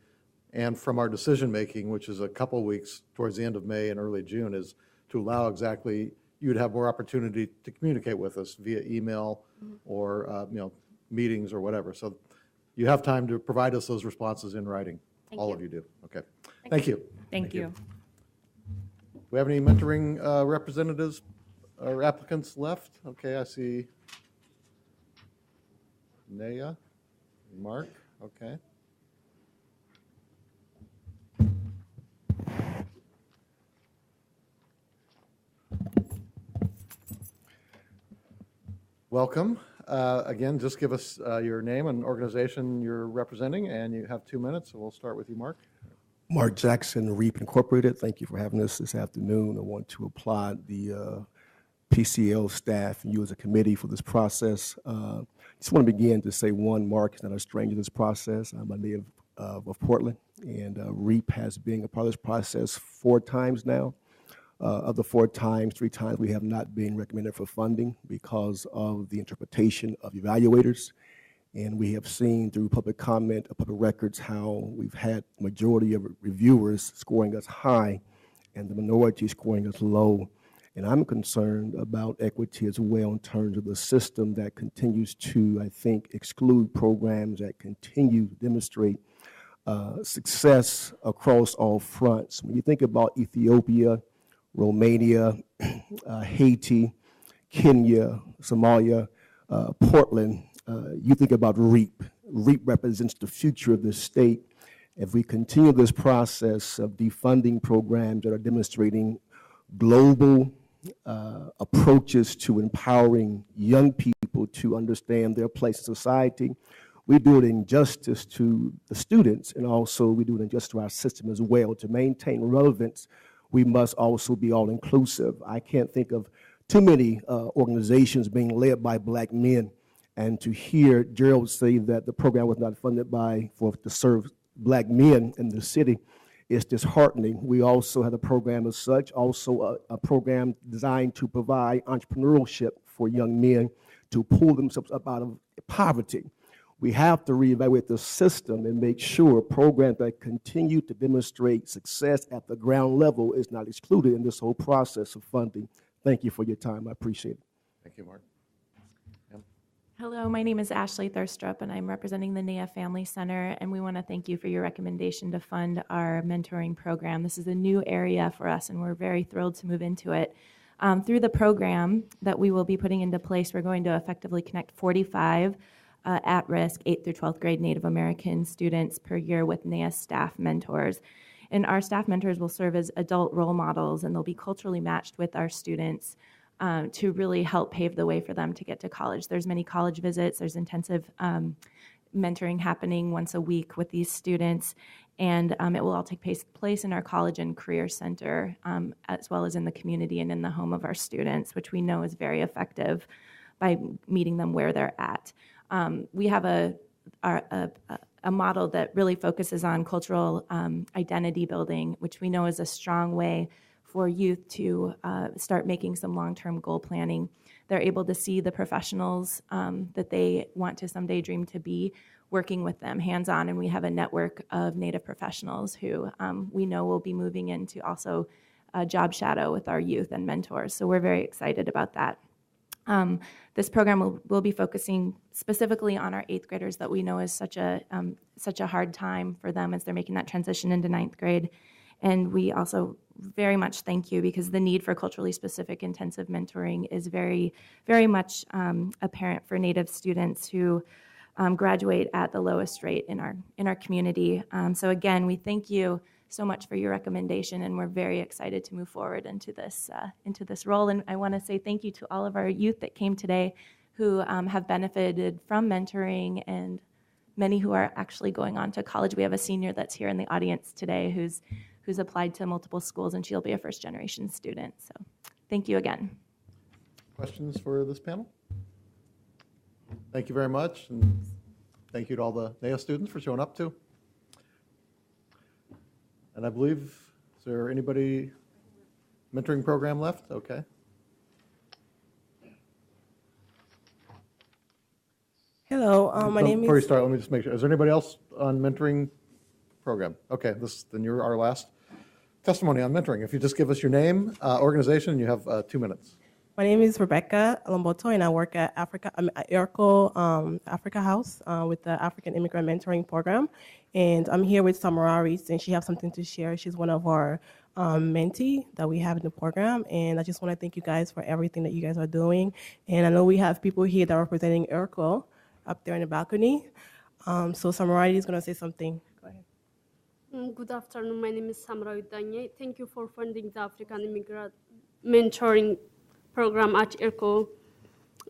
and from our decision-making, which is a couple weeks towards the end of May and early June, is to allow exactly you'd have more opportunity to communicate with us via email or meetings or whatever. So you have time to provide us those responses in writing. All of you do. Okay. Thank you. Thank you. Do we have any mentoring representatives or applicants left? Okay, I see Naya, Mark, okay. Welcome. Again, just give us your name and organization you're representing, and you have 2 minutes, so we'll start with you, Mark. Mark Jackson, REAP Incorporated. Thank you for having us this afternoon. I want to applaud the PCL staff and you as a committee for this process. Just want to begin to say, one, Mark is not a stranger to this process. I'm a native of Portland, and REAP has been a part of this process 4 times now. Of the 4 times, 3 times we have not been recommended for funding because of the interpretation of evaluators. And we have seen through public comment of public records how we've had the majority of reviewers scoring us high and the minority scoring us low. And I'm concerned about equity as well in terms of the system that continues to, I think, exclude programs that continue to demonstrate success across all fronts. When you think about Ethiopia, Romania, Haiti, Kenya, Somalia, Portland, you think about REAP. REAP represents the future of this state. If we continue this process of defunding programs that are demonstrating global approaches to empowering young people to understand their place in society, we do it injustice to the students, and also we do it injustice to our system as well. To maintain relevance, we must also be all-inclusive. I can't think of too many organizations being led by Black men, and to hear Gerald say that the program was not funded to serve Black men in the city is disheartening. We also have a program as such, also a program designed to provide entrepreneurship for young men to pull themselves up out of poverty. We have to reevaluate the system and make sure programs that continue to demonstrate success at the ground level is not excluded in this whole process of funding. Thank you for your time. I appreciate it. Thank you, Mark. Hello, my name is Ashley Thurstrup, and I'm representing the NEA Family Center, and we want to thank you for your recommendation to fund our mentoring program. This is a new area for us, and we're very thrilled to move into it. Through the program that we will be putting into place, we're going to effectively connect 45 at-risk 8th through 12th grade Native American students per year with NAEA staff mentors. And our staff mentors will serve as adult role models, and they'll be culturally matched with our students to really help pave the way for them to get to college. There's many college visits, there's intensive mentoring happening once a week with these students, and it will all take place in our college and career center, as well as in the community and in the home of our students, which we know is very effective by meeting them where they're at. We have a model that really focuses on cultural identity building, which we know is a strong way for youth to start making some long-term goal planning. They're able to see the professionals that they want to someday dream to be, working with them hands-on, and we have a network of Native professionals who we know will be moving into also a job shadow with our youth and mentors, so we're very excited about that. This program will be focusing specifically on our 8th graders that we know is such a hard time for them as they're making that transition into 9th grade. And we also very much thank you, because the need for culturally specific intensive mentoring is very, very much apparent for Native students who graduate at the lowest rate in our community. So again, we thank you so much for your recommendation, and we're very excited to move forward into this role. And I want to say thank you to all of our youth that came today who have benefited from mentoring, and many who are actually going on to college. We have a senior that's here in the audience today who's applied to multiple schools, and she'll be a first-generation student. So thank you again. Questions for this panel? Thank you very much, and thank you to all the NAEA students for showing up too. And I believe, is there anybody mentoring program left? Okay. Hello, my name Before you is... start, let me just make sure. Is there anybody else on mentoring program? Okay, then you're our last testimony on mentoring. If you just give us your name, organization, you have 2 minutes. My name is Rebecca Lomboto, and I work at IRCO, Africa House with the African Immigrant Mentoring Program. And I'm here with Samararis, and she has something to share. She's one of our mentee that we have in the program. And I just want to thank you guys for everything that you guys are doing. And I know we have people here that are representing IRCO up there in the balcony. So Samararis is going to say something. Go ahead. Good afternoon. My name is Samra Udanye. Thank you for funding the African Immigrant Mentoring Program at IRCO.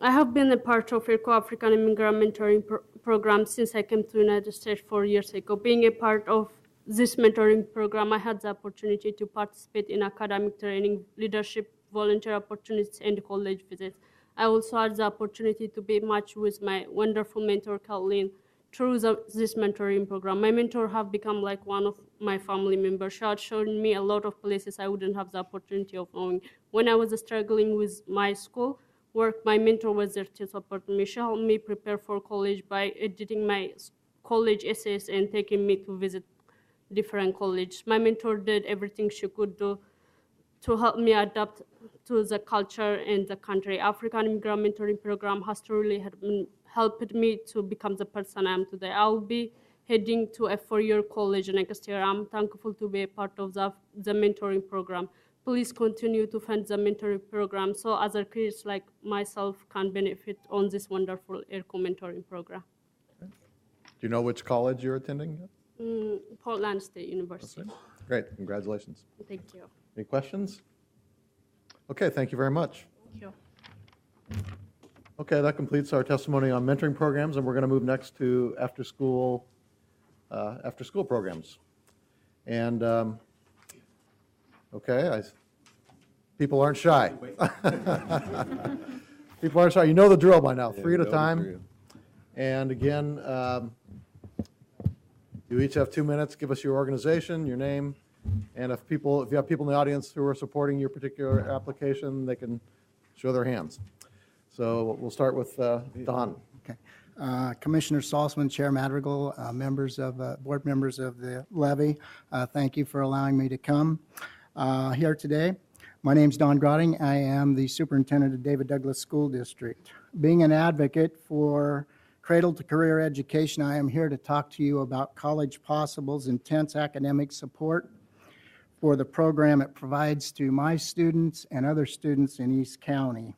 I have been a part of IRCO African Immigrant Mentoring Program since I came to the United States 4 years ago. Being a part of this mentoring program, I had the opportunity to participate in academic training, leadership, volunteer opportunities, and college visits. I also had the opportunity to be matched with my wonderful mentor, Colleen, through this mentoring program. My mentor have become like one of my family members. She had shown me a lot of places I wouldn't have the opportunity of knowing. When I was struggling with my school work, my mentor was there to support me. She helped me prepare for college by editing my college essays and taking me to visit different colleges. My mentor did everything she could do to help me adapt to the culture and the country. African Immigrant Mentoring Program has truly helped me to become the person I am today. I will be heading to a 4-year college next year. I'm thankful to be a part of the mentoring program. Please continue to fund the mentoring program so other kids like myself can benefit on this wonderful IRCO mentoring program. Do you know which college you're attending? Portland State University. Great, congratulations. Thank you. Any questions? Okay, thank you very much. Thank you. Okay, that completes our testimony on mentoring programs, and we're going to move next to after-school programs. And okay, people aren't shy. People aren't shy. You know the drill by now. 3 at a time. And again, you each have 2 minutes. Give us your organization, your name, and if you have people in the audience who are supporting your particular application, they can show their hands. So we'll start with Don. Okay. Commissioner Salzman, Chair Madrigal, board members of the Levy, thank you for allowing me to come here today. My name is Don Grotting. I am the superintendent of David Douglas School District. Being an advocate for cradle to career education, I am here to talk to you about College Possible's intense academic support for the program it provides to my students and other students in East County.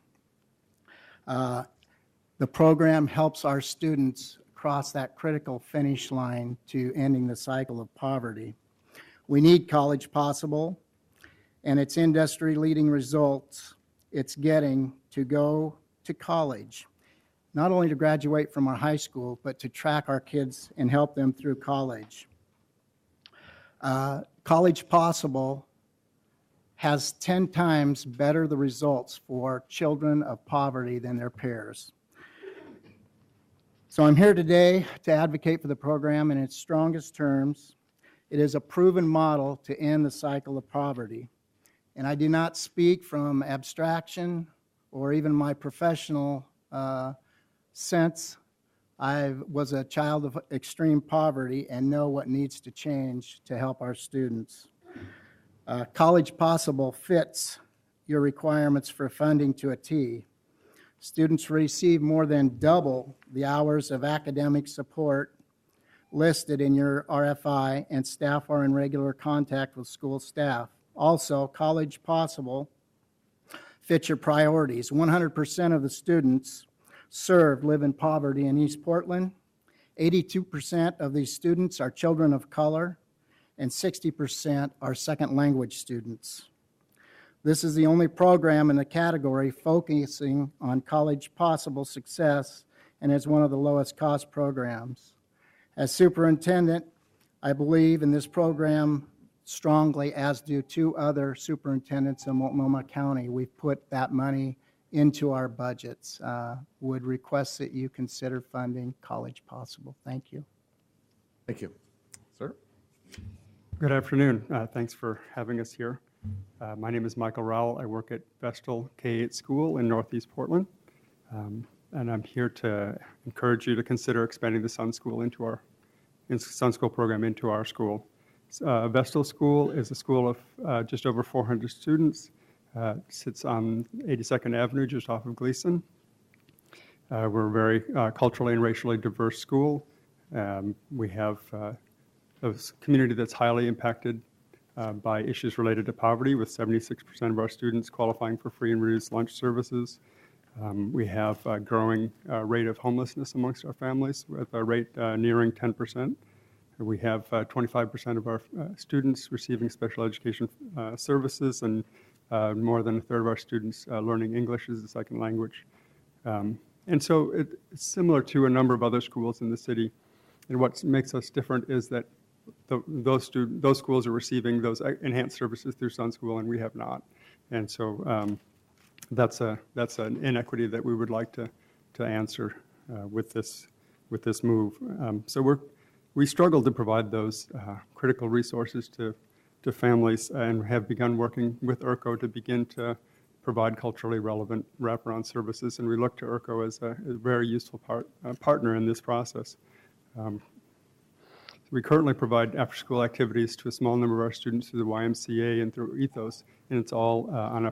The program helps our students cross that critical finish line to ending the cycle of poverty. We need College Possible and its industry-leading results it's getting to go to college, not only to graduate from our high school, but to track our kids and help them through college. College Possible has 10 times better the results for children of poverty than their peers. So I'm here today to advocate for the program in its strongest terms. It is a proven model to end the cycle of poverty. And I do not speak from abstraction or even my professional sense. I was a child of extreme poverty and know what needs to change to help our students. College Possible fits your requirements for funding to a T. Students receive more than double the hours of academic support listed in your RFI, and staff are in regular contact with school staff. Also, College Possible fits your priorities. 100% of the students served live in poverty in East Portland. 82% of these students are children of color, and 60% are second language students. This is the only program in the category focusing on College Possible success and is one of the lowest cost programs. As superintendent, I believe in this program strongly, as do two other superintendents in Multnomah County. We've put that money into our budgets. Would request that you consider funding College Possible. Thank you. Thank you. Sir? Good afternoon. Thanks for having us here. My name is Michael Rowell. I work at Vestal K-8 School in Northeast Portland. And I'm here to encourage you to consider expanding the Sun School program into our school. Vestal School is a school of just over 400 students. Sits on 82nd Avenue, just off of Gleason. We're a very culturally and racially diverse school. We have a community that's highly impacted by issues related to poverty, with 76% of our students qualifying for free and reduced lunch services. We have a growing rate of homelessness amongst our families, with a rate nearing 10%. We have 25% of our students receiving special education services, and more than a third of our students learning English as a second language. And so it's similar to a number of other schools in the city. And what makes us different is that those schools are receiving those enhanced services through Sun School, and we have not. And so that's an inequity that we would like to answer with this move. So we struggle to provide those critical resources to families, and have begun working with IRCO to begin to provide culturally relevant wraparound services. And we look to IRCO as a very useful partner in this process. We currently provide after-school activities to a small number of our students through the YMCA and through Ethos, and it's all on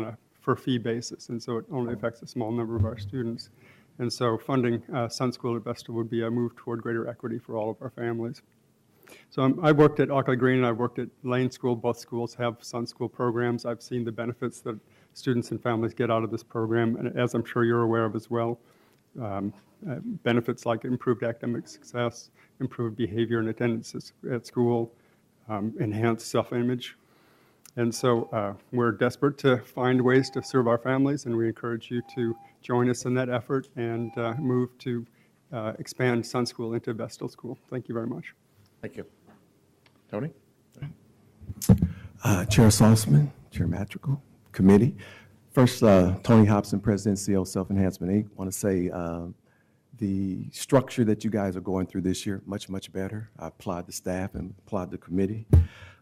a for-fee basis, and so it only affects a small number of our students. And so funding Sun School at Vestal would be a move toward greater equity for all of our families. So I worked at Ockley Green and I worked at Lane School. Both schools have Sun School programs. I've seen the benefits that students and families get out of this program, and as I'm sure you're aware of as well, benefits like improved academic success, improved behavior and attendance at school, enhanced self-image. And so we're desperate to find ways to serve our families, and we encourage you to join us in that effort and move to expand Sun School into Vestal School. Thank you very much. Thank you. Tony? Chair Salzman, Chair Madrigal, committee. First, Tony Hobson, President, CEO, Self-Enhancement Inc. Want to say the structure that you guys are going through this year, much, much better. I applaud the staff and applaud the committee.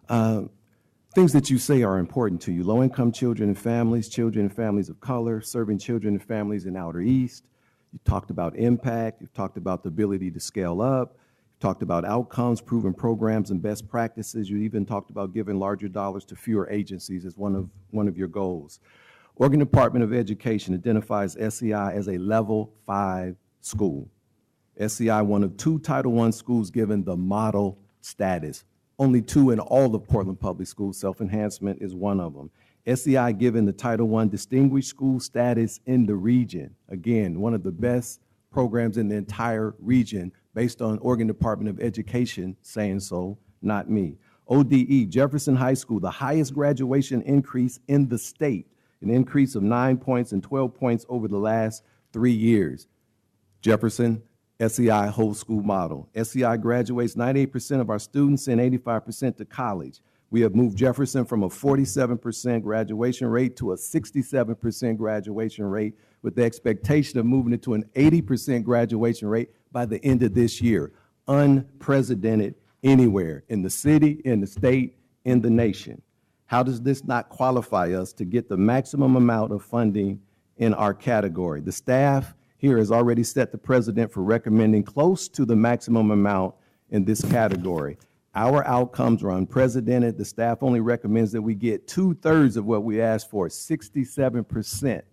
Things that you say are important to you: low-income children and families of color, serving children and families in Outer East. You talked about impact. You've talked about the ability to scale up. You talked about outcomes, proven programs, and best practices. You even talked about giving larger dollars to fewer agencies as one of your goals. Oregon Department of Education identifies SEI as a level 5 school. SEI, one of 2 Title I schools given the model status. Only 2 in all of Portland Public Schools. Self-Enhancement is one of them. SEI given the Title I Distinguished School status in the region. Again, one of the best programs in the entire region based on Oregon Department of Education saying so, not me. ODE, Jefferson High School, the highest graduation increase in the state, an increase of 9 points and 12 points over the last 3 years. Jefferson, SEI whole school model. SEI graduates 98% of our students and 85% to college. We have moved Jefferson from a 47% graduation rate to a 67% graduation rate with the expectation of moving it to an 80% graduation rate by the end of this year. Unprecedented anywhere in the city, in the state, in the nation. How does this not qualify us to get the maximum amount of funding in our category? The staff here has already set the precedent for recommending close to the maximum amount in this category. Our outcomes are unprecedented. The staff only recommends that we get 2/3 of what we asked for, 67%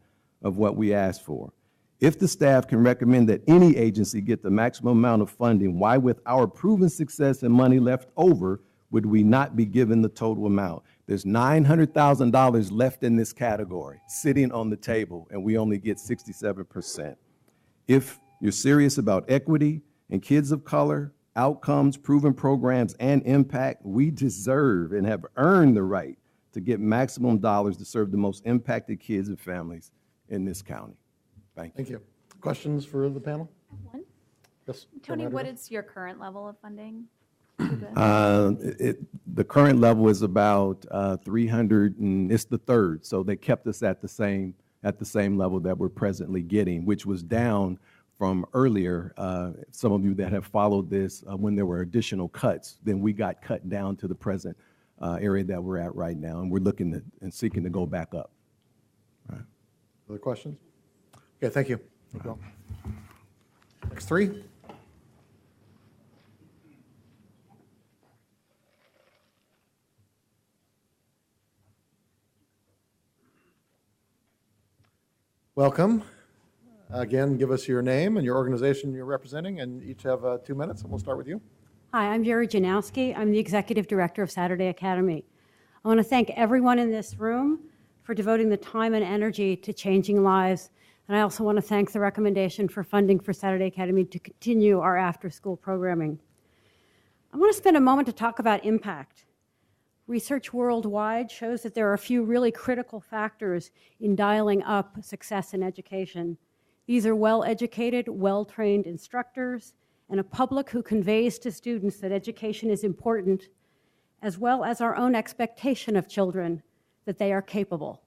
of what we asked for. If the staff can recommend that any agency get the maximum amount of funding, why with our proven success and money left over, would we not be given the total amount? There's $900,000 left in this category, sitting on the table, and we only get 67%. If you're serious about equity and kids of color, outcomes, proven programs, and impact, we deserve and have earned the right to get maximum dollars to serve the most impacted kids and families in this county. Thank you. Thank you. Questions for the panel? One. Yes. Tony, Chair what Madrigal? is your current level of funding? for this? The current level is about 300, and it's the third. So they kept us at the same level that we're presently getting, which was down from earlier. Some of you that have followed this, when there were additional cuts, then we got cut down to the present area that we're at right now, and we're looking to, and seeking to go back up. Right. Other questions? Okay, thank you. Thank you all. Next three. Welcome. Again, give us your name and your organization you're representing, and each have 2 minutes, and we'll start with you. Hi, I'm Jerry Janowski. I'm the Executive Director of Saturday Academy. I want to thank everyone in this room for devoting the time and energy to changing lives. And I also want to thank the recommendation for funding for Saturday Academy to continue our after-school programming. I want to spend a moment to talk about impact. Research worldwide shows that there are a few really critical factors in dialing up success in education. These are well-educated, well-trained instructors, and a public who conveys to students that education is important, as well as our own expectation of children that they are capable.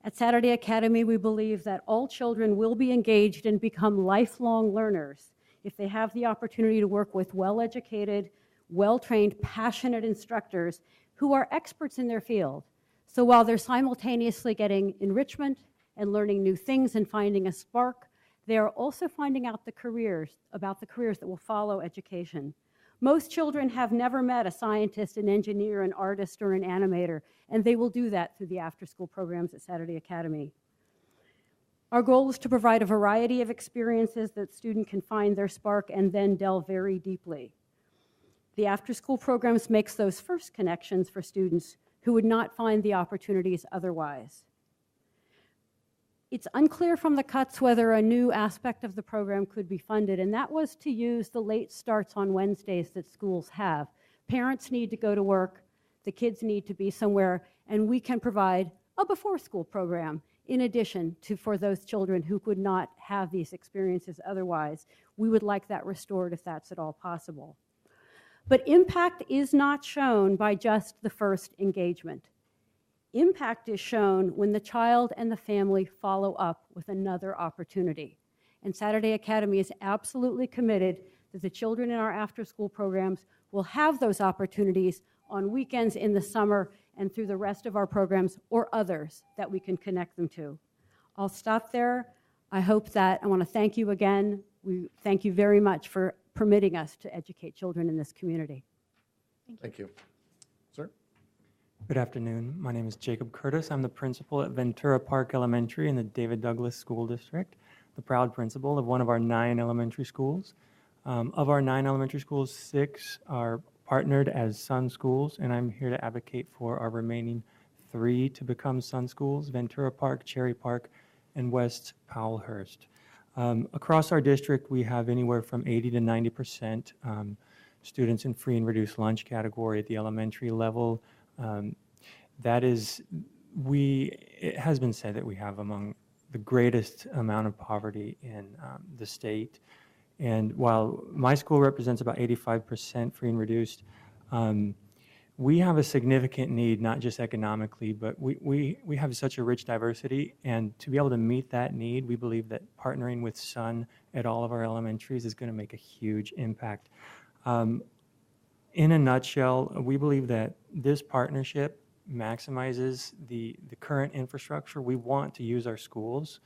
At Saturday Academy, we believe that all children will be engaged and become lifelong learners if they have the opportunity to work with well-educated, well-trained, passionate instructors who are experts in their field. So while they're simultaneously getting enrichment and learning new things and finding a spark, they are also finding out about the careers that will follow education. Most children have never met a scientist, an engineer, an artist, or an animator, and they will do that through the after-school programs at Saturday Academy. Our goal is to provide a variety of experiences that students can find their spark and then delve very deeply. The after-school programs makes those first connections for students who would not find the opportunities otherwise. It's unclear from the cuts whether a new aspect of the program could be funded, and that was to use the late starts on Wednesdays that schools have. Parents need to go to work, the kids need to be somewhere, and we can provide a before-school program in addition to for those children who could not have these experiences otherwise. We would like that restored if that's at all possible. But impact is not shown by just the first engagement. Impact is shown when the child and the family follow up with another opportunity. And Saturday Academy is absolutely committed that the children in our after-school programs will have those opportunities on weekends in the summer and through the rest of our programs or others that we can connect them to. I'll stop there. I hope that I want to thank you again. We thank you very much for permitting us to educate children in this community. Thank you. Sir? Good afternoon. My name is Jacob Curtis. I'm the principal at Ventura Park Elementary in the David Douglas School District, the proud principal of one of our 9 elementary schools. Of our 9 elementary schools, 6 are partnered as Sun schools, and I'm here to advocate for our remaining 3 to become Sun schools: Ventura Park, Cherry Park, and West Powellhurst. Across our district, we have anywhere from 80 to 90% students in free and reduced lunch category at the elementary level. It has been said that we have among the greatest amount of poverty in the state. And while my school represents about 85% free and reduced, we have a significant need, not just economically, but we have such a rich diversity, and to be able to meet that need, we believe that partnering with Sun at all of our elementaries is going to make a huge impact. In a nutshell, we believe that this partnership maximizes the current infrastructure. We want to use our schools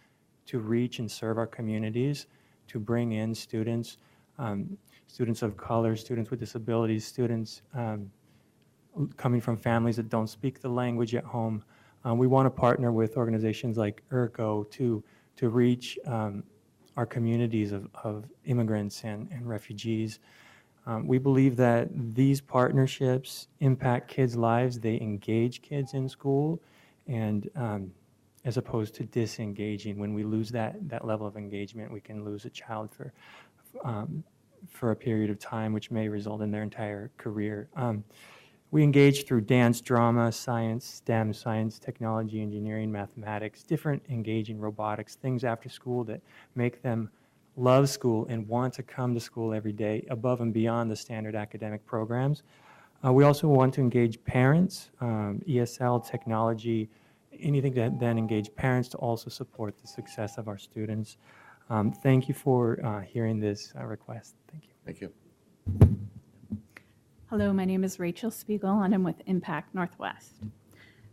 to reach and serve our communities, to bring in students, students of color, students with disabilities, students coming from families that don't speak the language at home. We want to partner with organizations like ERCO to reach our communities of immigrants and refugees. We believe that these partnerships impact kids' lives. They engage kids in school, and as opposed to disengaging. When we lose that level of engagement, we can lose a child for a period of time, which may result in their entire career. We engage through dance, drama, science, STEM, science, technology, engineering, mathematics, different engaging robotics, things after school that make them love school and want to come to school every day above and beyond the standard academic programs. We also want to engage parents, ESL, technology, anything that then engage parents to also support the success of our students. Thank you for hearing this request. Thank you. Thank you. Hello, my name is Rachel Spiegel, and I'm with Impact Northwest.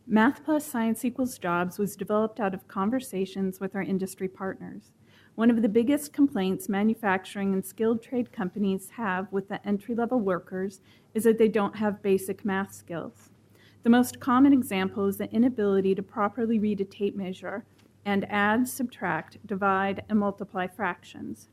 Math Plus Science Equals Jobs was developed out of conversations with our industry partners. One of the biggest complaints manufacturing and skilled trade companies have with the entry-level workers is that they don't have basic math skills. The most common example is the inability to properly read a tape measure and add, subtract, divide, and multiply fractions.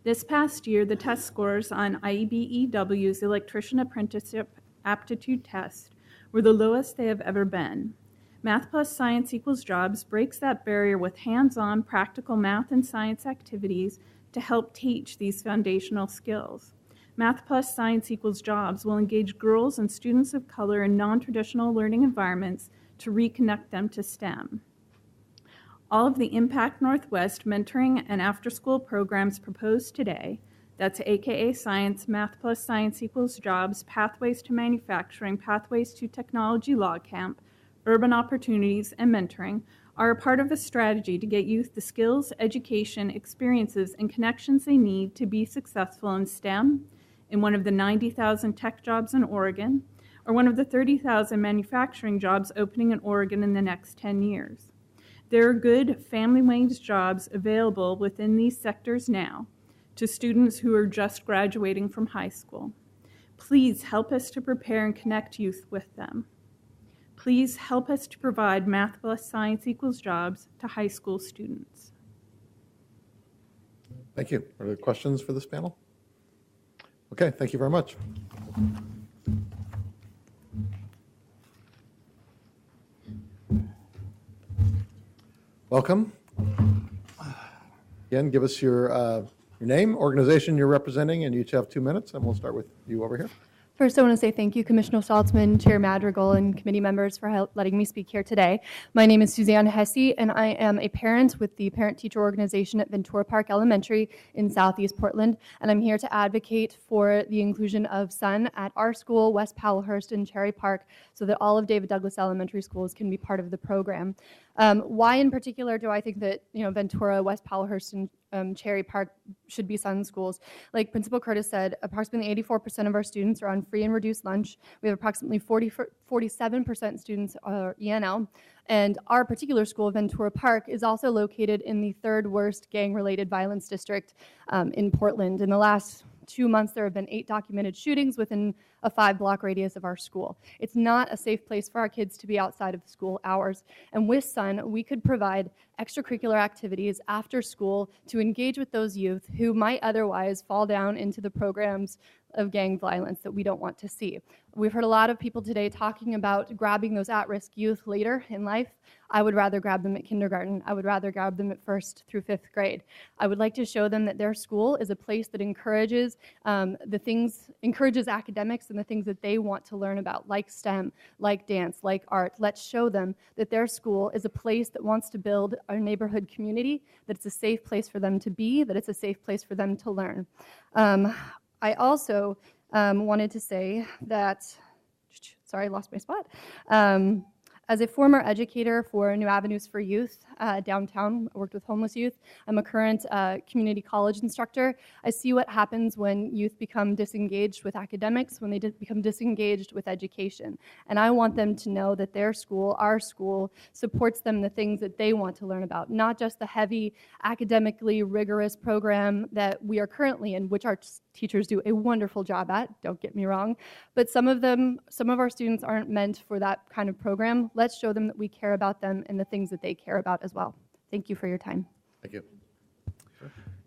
This past year, the test scores on IBEW's Electrician Apprenticeship Aptitude Test were the lowest they have ever been. Math Plus Science Equals Jobs breaks that barrier with hands-on practical math and science activities to help teach these foundational skills. Math Plus Science Equals Jobs will engage girls and students of color in non-traditional learning environments to reconnect them to STEM. All of the Impact Northwest mentoring and after-school programs proposed today, that's AKA Science, Math Plus Science Equals Jobs, Pathways to Manufacturing, Pathways to Technology Law Camp, Urban Opportunities, and Mentoring, are a part of a strategy to get youth the skills, education, experiences, and connections they need to be successful in STEM, in one of the 90,000 tech jobs in Oregon, or one of the 30,000 manufacturing jobs opening in Oregon in the next 10 years. There are good family-wage jobs available within these sectors now to students who are just graduating from high school. Please help us to prepare and connect youth with them. Please help us to provide Math Plus Science Equals Jobs to high school students. Thank you. Are there questions for this panel? Okay, thank you very much. Welcome. Again, give us your name, organization you're representing, and you each have 2 minutes, and we'll start with you over here. First, I want to say thank you, Commissioner Saltzman, Chair Madrigal, and committee members for letting me speak here today. My name is Suzanne Hesse, and I am a parent with the parent-teacher organization at Ventura Park Elementary in Southeast Portland, and I'm here to advocate for the inclusion of Sun at our school, West Powellhurst, and Cherry Park, so that all of David Douglas Elementary schools can be part of the program. Why in particular do I think that Ventura, West Powellhurst, and Cherry Park should be Sun schools? Like Principal Curtis said, approximately 84% of our students are on free and reduced lunch. We have approximately 47% students are ENL. And our particular school, Ventura Park, is also located in the third worst gang-related violence district in Portland. In the last 2 months, there have been 8 documented shootings within a 5-block radius of our school. It's not a safe place for our kids to be outside of school hours. And with Sun, we could provide extracurricular activities after school to engage with those youth who might otherwise fall down into the programs of gang violence that we don't want to see. We've heard a lot of people today talking about grabbing those at-risk youth later in life. I would rather grab them at kindergarten. I would rather grab them at 1st through 5th grade. I would like to show them that their school is a place that encourages encourages academics and the things that they want to learn about, like STEM, like dance, like art. Let's show them that their school is a place that wants to build our neighborhood community, that it's a safe place for them to be, that it's a safe place for them to learn. I also wanted to say that, sorry, I lost my spot. As a former educator for New Avenues for Youth downtown, I worked with homeless youth. I'm a current community college instructor. I see what happens when youth become disengaged with academics, when they become disengaged with education. And I want them to know that their school, our school, supports them in the things that they want to learn about, not just the heavy, academically rigorous program that we are currently in, which our teachers do a wonderful job at, don't get me wrong, but some of our students aren't meant for that kind of program. Let's show them that we care about them and the things that they care about as well. Thank you for your time. Thank you.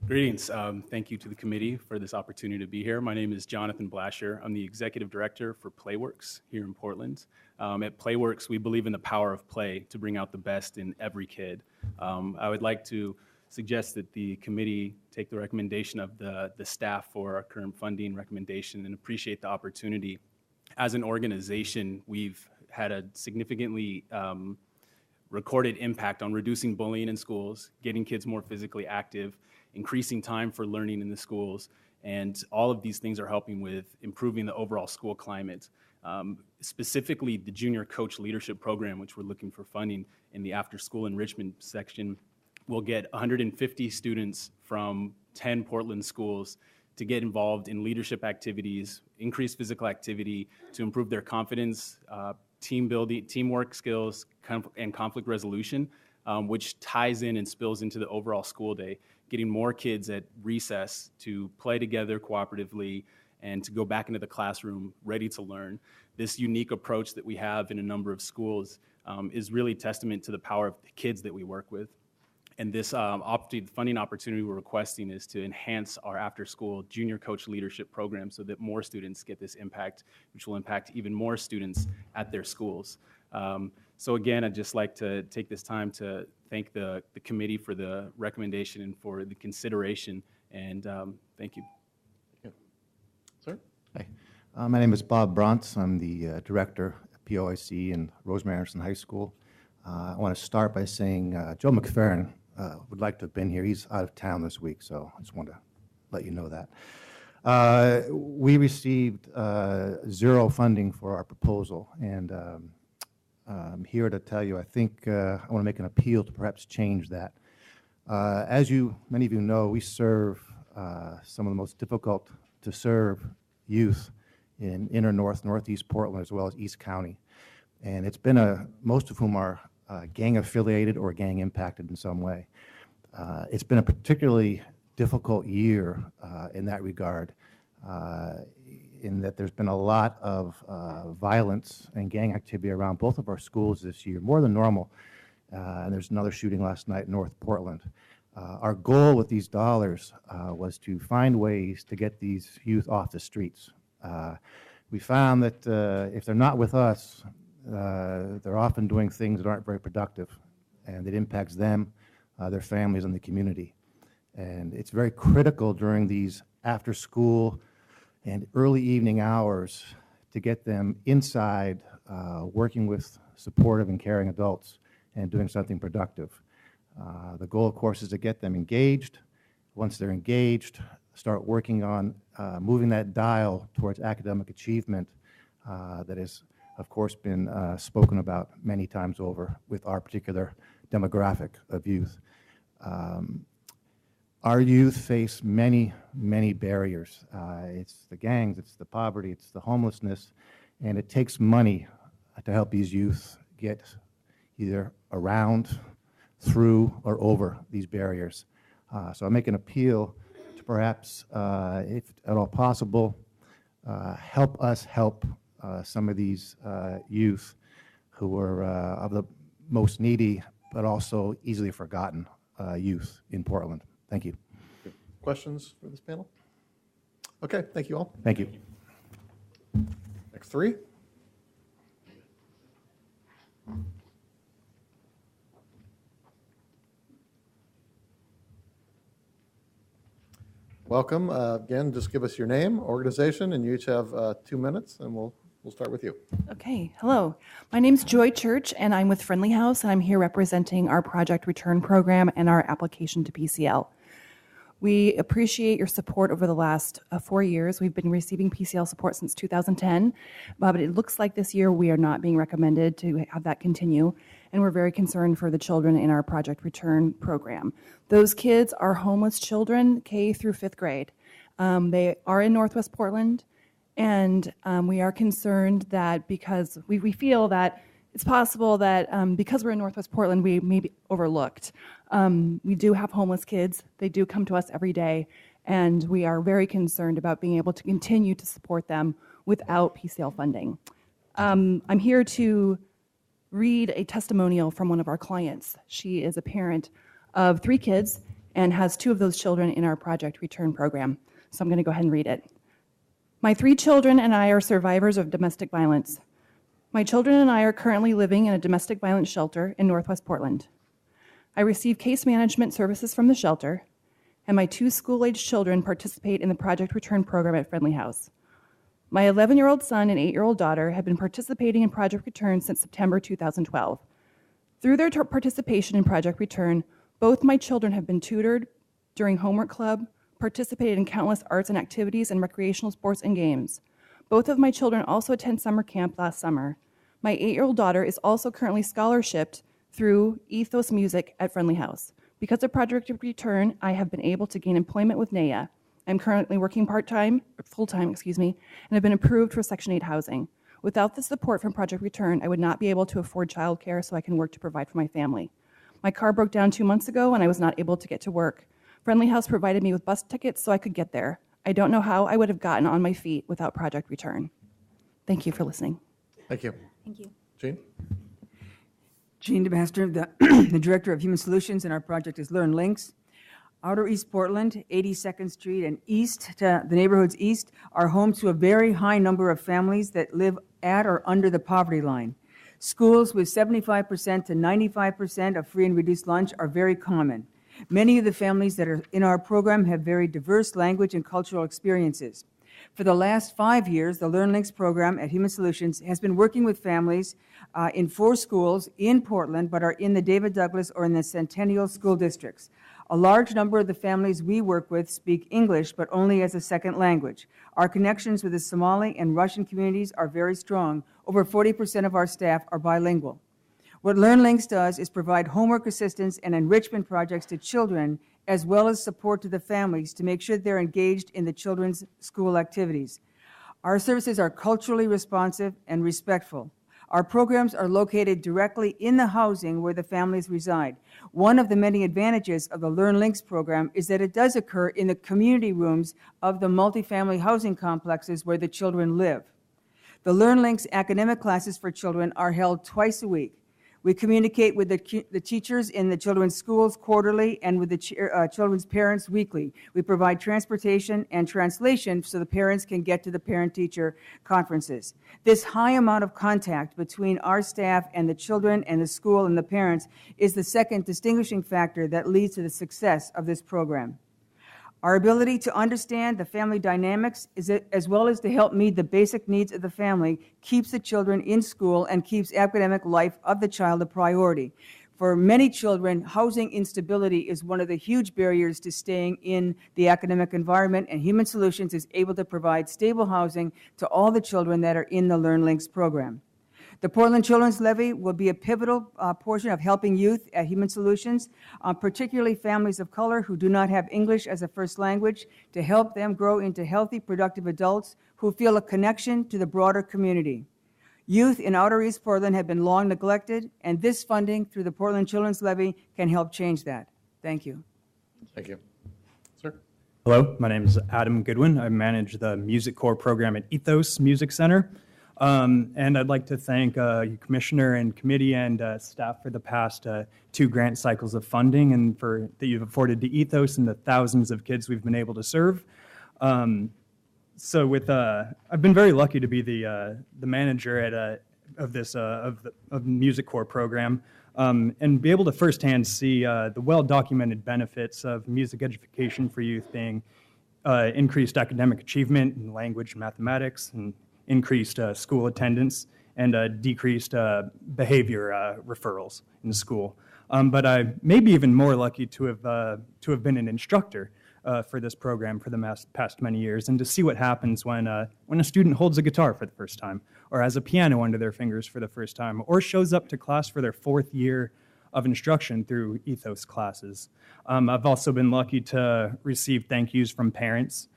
Greetings. Thank you to the committee for this opportunity to be here. My name is Jonathan Blasher. I'm the Executive Director for Playworks here in Portland. At Playworks, we believe in the power of play to bring out the best in every kid. I would like to suggest that the committee take the recommendation of the staff for our current funding recommendation and appreciate the opportunity. As an organization, we've had a significantly recorded impact on reducing bullying in schools, getting kids more physically active, increasing time for learning in the schools, and all of these things are helping with improving the overall school climate. Specifically, the Junior Coach Leadership Program, which we're looking for funding in the after-school enrichment section, will get 150 students from 10 Portland schools to get involved in leadership activities, increase physical activity to improve their confidence, team building, teamwork skills, and conflict resolution, which ties in and spills into the overall school day, getting more kids at recess to play together cooperatively and to go back into the classroom ready to learn. This unique approach that we have in a number of schools is really testament to the power of the kids that we work with. And this funding opportunity we're requesting is to enhance our after-school junior coach leadership program so that more students get this impact, which will impact even more students at their schools. So again, I'd just like to take this time to thank the committee for the recommendation and for the consideration, and thank you. Sir? Hi. My name is Bob Brontz. I'm the director at POIC in Rosemary Anderson High School. I want to start by saying Joe McFerrin would like to have been here. He's out of town this week, so I just want to let you know that. We received zero funding for our proposal, and I'm here to tell you I think I want to make an appeal to perhaps change that. As many of you know, we serve some of the most difficult to serve youth in inner northeast Portland as well as East County. And it's been most of whom are gang affiliated or gang impacted in some way. It's been a particularly difficult year in that regard, in that there's been a lot of violence and gang activity around both of our schools this year, more than normal. And there's another shooting last night in North Portland. Our goal with these dollars was to find ways to get these youth off the streets. We found that if they're not with us, they're often doing things that aren't very productive, and it impacts them, their families, and the community. And it's very critical during these after-school and early evening hours to get them inside, working with supportive and caring adults and doing something productive. The goal, of course, is to get them engaged. Once they're engaged, start working on moving that dial towards academic achievement that has, of course, been spoken about many times over with our particular demographic of youth. Our youth face many, many barriers. It's the gangs, it's the poverty, it's the homelessness, and it takes money to help these youth get either around, through, or over these barriers. So I make an appeal to perhaps, if at all possible, help us help some of these youth who are of the most needy but also easily forgotten youth in Portland. Thank you. Questions for this panel? Okay, thank you all. Thank you. Next three. Welcome. Again, just give us your name, organization, and you each have 2 minutes, and we'll start with you. Okay, hello. My name's Joy Church, and I'm with Friendly House, and I'm here representing our Project Return program and our application to PCL. We appreciate your support over the last 4 years. We've been receiving PCL support since 2010, but it looks like this year we are not being recommended to have that continue, and we're very concerned for the children in our Project Return program. Those kids are homeless children, K through 5th grade. They are in Northwest Portland, and we are concerned that because we feel that it's possible that because we're in Northwest Portland, we may be overlooked. We do have homeless kids. They do come to us every day, and we are very concerned about being able to continue to support them without PCL funding. I'm here to read a testimonial from one of our clients. She is a parent of 3 kids and has 2 of those children in our Project Return program. So I'm going to go ahead and read it. My 3 children and I are survivors of domestic violence. My children and I are currently living in a domestic violence shelter in Northwest Portland. I receive case management services from the shelter, and my 2 school-aged children participate in the Project Return program at Friendly House. My 11-year-old son and 8-year-old daughter have been participating in Project Return since September 2012. Through their participation in Project Return, both my children have been tutored during homework club, participated in countless arts and activities and recreational sports and games. Both of my children also attend summer camp last summer. My 8-year-old daughter is also currently scholarshiped through Ethos Music at Friendly House. Because of Project Return, I have been able to gain employment with NAEA. I'm currently working full-time, and have been approved for Section 8 housing. Without the support from Project Return, I would not be able to afford childcare, so I can work to provide for my family. My car broke down 2 months ago, and I was not able to get to work. Friendly House provided me with bus tickets so I could get there. I don't know how I would have gotten on my feet without Project Return. Thank you for listening. Thank you. Thank you. Jean? Jean DeMaster, the Director of Human Solutions, and our project is Learn Links. Outer East Portland, 82nd Street and east, the neighborhoods east, are home to a very high number of families that live at or under the poverty line. Schools with 75% to 95% of free and reduced lunch are very common. Many of the families that are in our program have very diverse language and cultural experiences. For the last 5 years, the Learn Links program at Human Solutions has been working with families in 4 schools in Portland, but are in the David Douglas or in the Centennial school districts. A large number of the families we work with speak English, but only as a second language. Our connections with the Somali and Russian communities are very strong. Over 40% of our staff are bilingual. What Learn Links does is provide homework assistance and enrichment projects to children, as well as support to the families to make sure they're engaged in the children's school activities. Our services are culturally responsive and respectful. Our programs are located directly in the housing where the families reside. One of the many advantages of the Learn Links program is that it does occur in the community rooms of the multifamily housing complexes where the children live. The Learn Links academic classes for children are held twice a week. We communicate with the teachers in the children's schools quarterly and with the children's parents weekly. We provide transportation and translation so the parents can get to the parent-teacher conferences. This high amount of contact between our staff and the children and the school and the parents is the second distinguishing factor that leads to the success of this program. Our ability to understand the family dynamics, as well as to help meet the basic needs of the family, keeps the children in school and keeps academic life of the child a priority. For many children, housing instability is one of the huge barriers to staying in the academic environment, and Human Solutions is able to provide stable housing to all the children that are in the Learn Links program. The Portland Children's Levy will be a pivotal portion of helping youth at Human Solutions, particularly families of color who do not have English as a first language, to help them grow into healthy, productive adults who feel a connection to the broader community. Youth in Outer East Portland have been long neglected, and this funding through the Portland Children's Levy can help change that. Thank you. Thank you. Sir? Hello, my name is Adam Goodwin. I manage the Music Corps program at Ethos Music Center. And I'd like to thank you, Commissioner and committee and staff for the past 2 grant cycles of funding and for that you've afforded to Ethos and the thousands of kids we've been able to serve. So with I've been very lucky to be the manager at of this of the Music Corps program and be able to firsthand see the well-documented benefits of music education for youth being increased academic achievement in language and mathematics and increased school attendance and decreased behavior referrals in school. But I may be even more lucky to have been an instructor for this program for the past many years, and to see what happens when a student holds a guitar for the first time, or has a piano under their fingers for the first time, or shows up to class for their 4th year of instruction through Ethos classes. I've also been lucky to receive thank yous from parents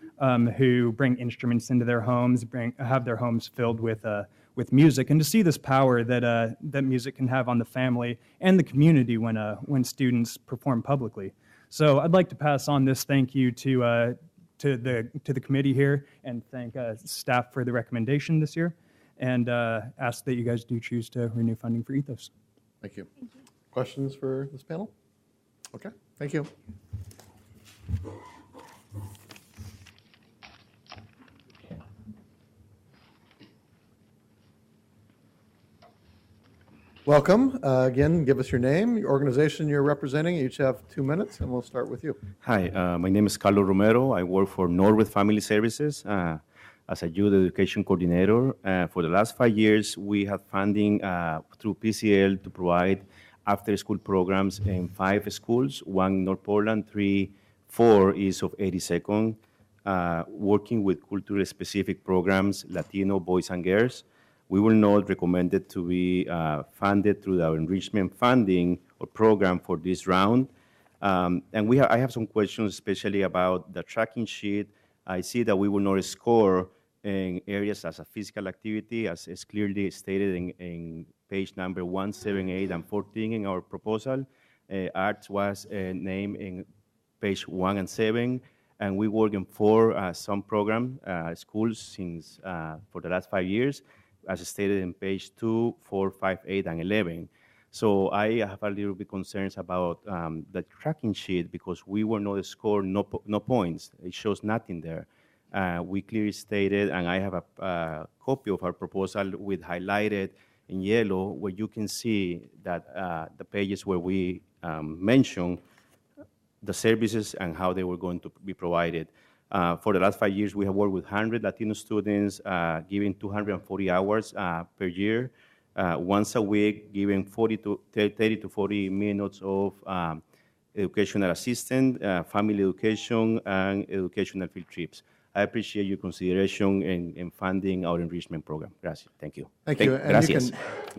who bring instruments into their homes, have their homes filled with music, and to see this power that that music can have on the family and the community when students perform publicly. So I'd like to pass on this thank you to the committee here and thank staff for the recommendation this year, and ask that you guys do choose to renew funding for Ethos. Thank you. Questions for this panel? Okay, thank you. Welcome. Again, give us your name, your organization you're representing. You each have 2 minutes, and we'll start with you. Hi, my name is Carlos Romero. I work for Norwood Family Services as a youth education coordinator. For the last 5 years, we have funding through PCL to provide after-school programs in 5 schools, 1 in North Portland, 4 east of 82nd, working with cultural-specific programs, Latino boys and girls. We were not recommended to be funded through our enrichment funding or program for this round. And I have some questions, especially about the tracking sheet. I see that we will not score in areas as a physical activity, as is clearly stated in page number 178 and 14 in our proposal. Arts was named in page 1 and 7, and we work in 4 some program schools since for the last 5 years, as stated in page 2, 4, 5, 8, and 11. So I have a little bit concerns about the tracking sheet because we were not scored no points. It shows nothing there. We clearly stated, and I have a copy of our proposal with highlighted in yellow, where you can see that the pages where we mention the services and how they were going to be provided. For the last 5 years, we have worked with 100 Latino students, giving 240 hours per year, once a week, giving 30 to 40 minutes of educational assistance, family education, and educational field trips. I appreciate your consideration in funding our enrichment program. Gracias. Thank you. Thank you. Gracias.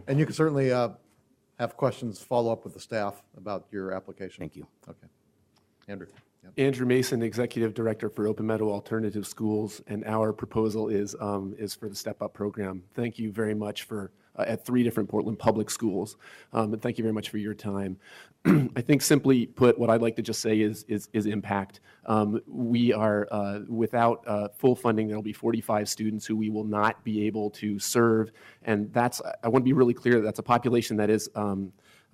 And you can certainly have questions, follow up with the staff about your application. Thank you. Okay. Andrew. Yep. Andrew Mason, Executive Director for Open Meadow Alternative Schools, and our proposal is for the Step Up program. Thank you very much for at 3 different Portland public schools, and thank you very much for your time. I think simply put, what I'd like to just say is impact. We are without full funding. There will be 45 students who we will not be able to serve, and I want to be really clear. That's a population that is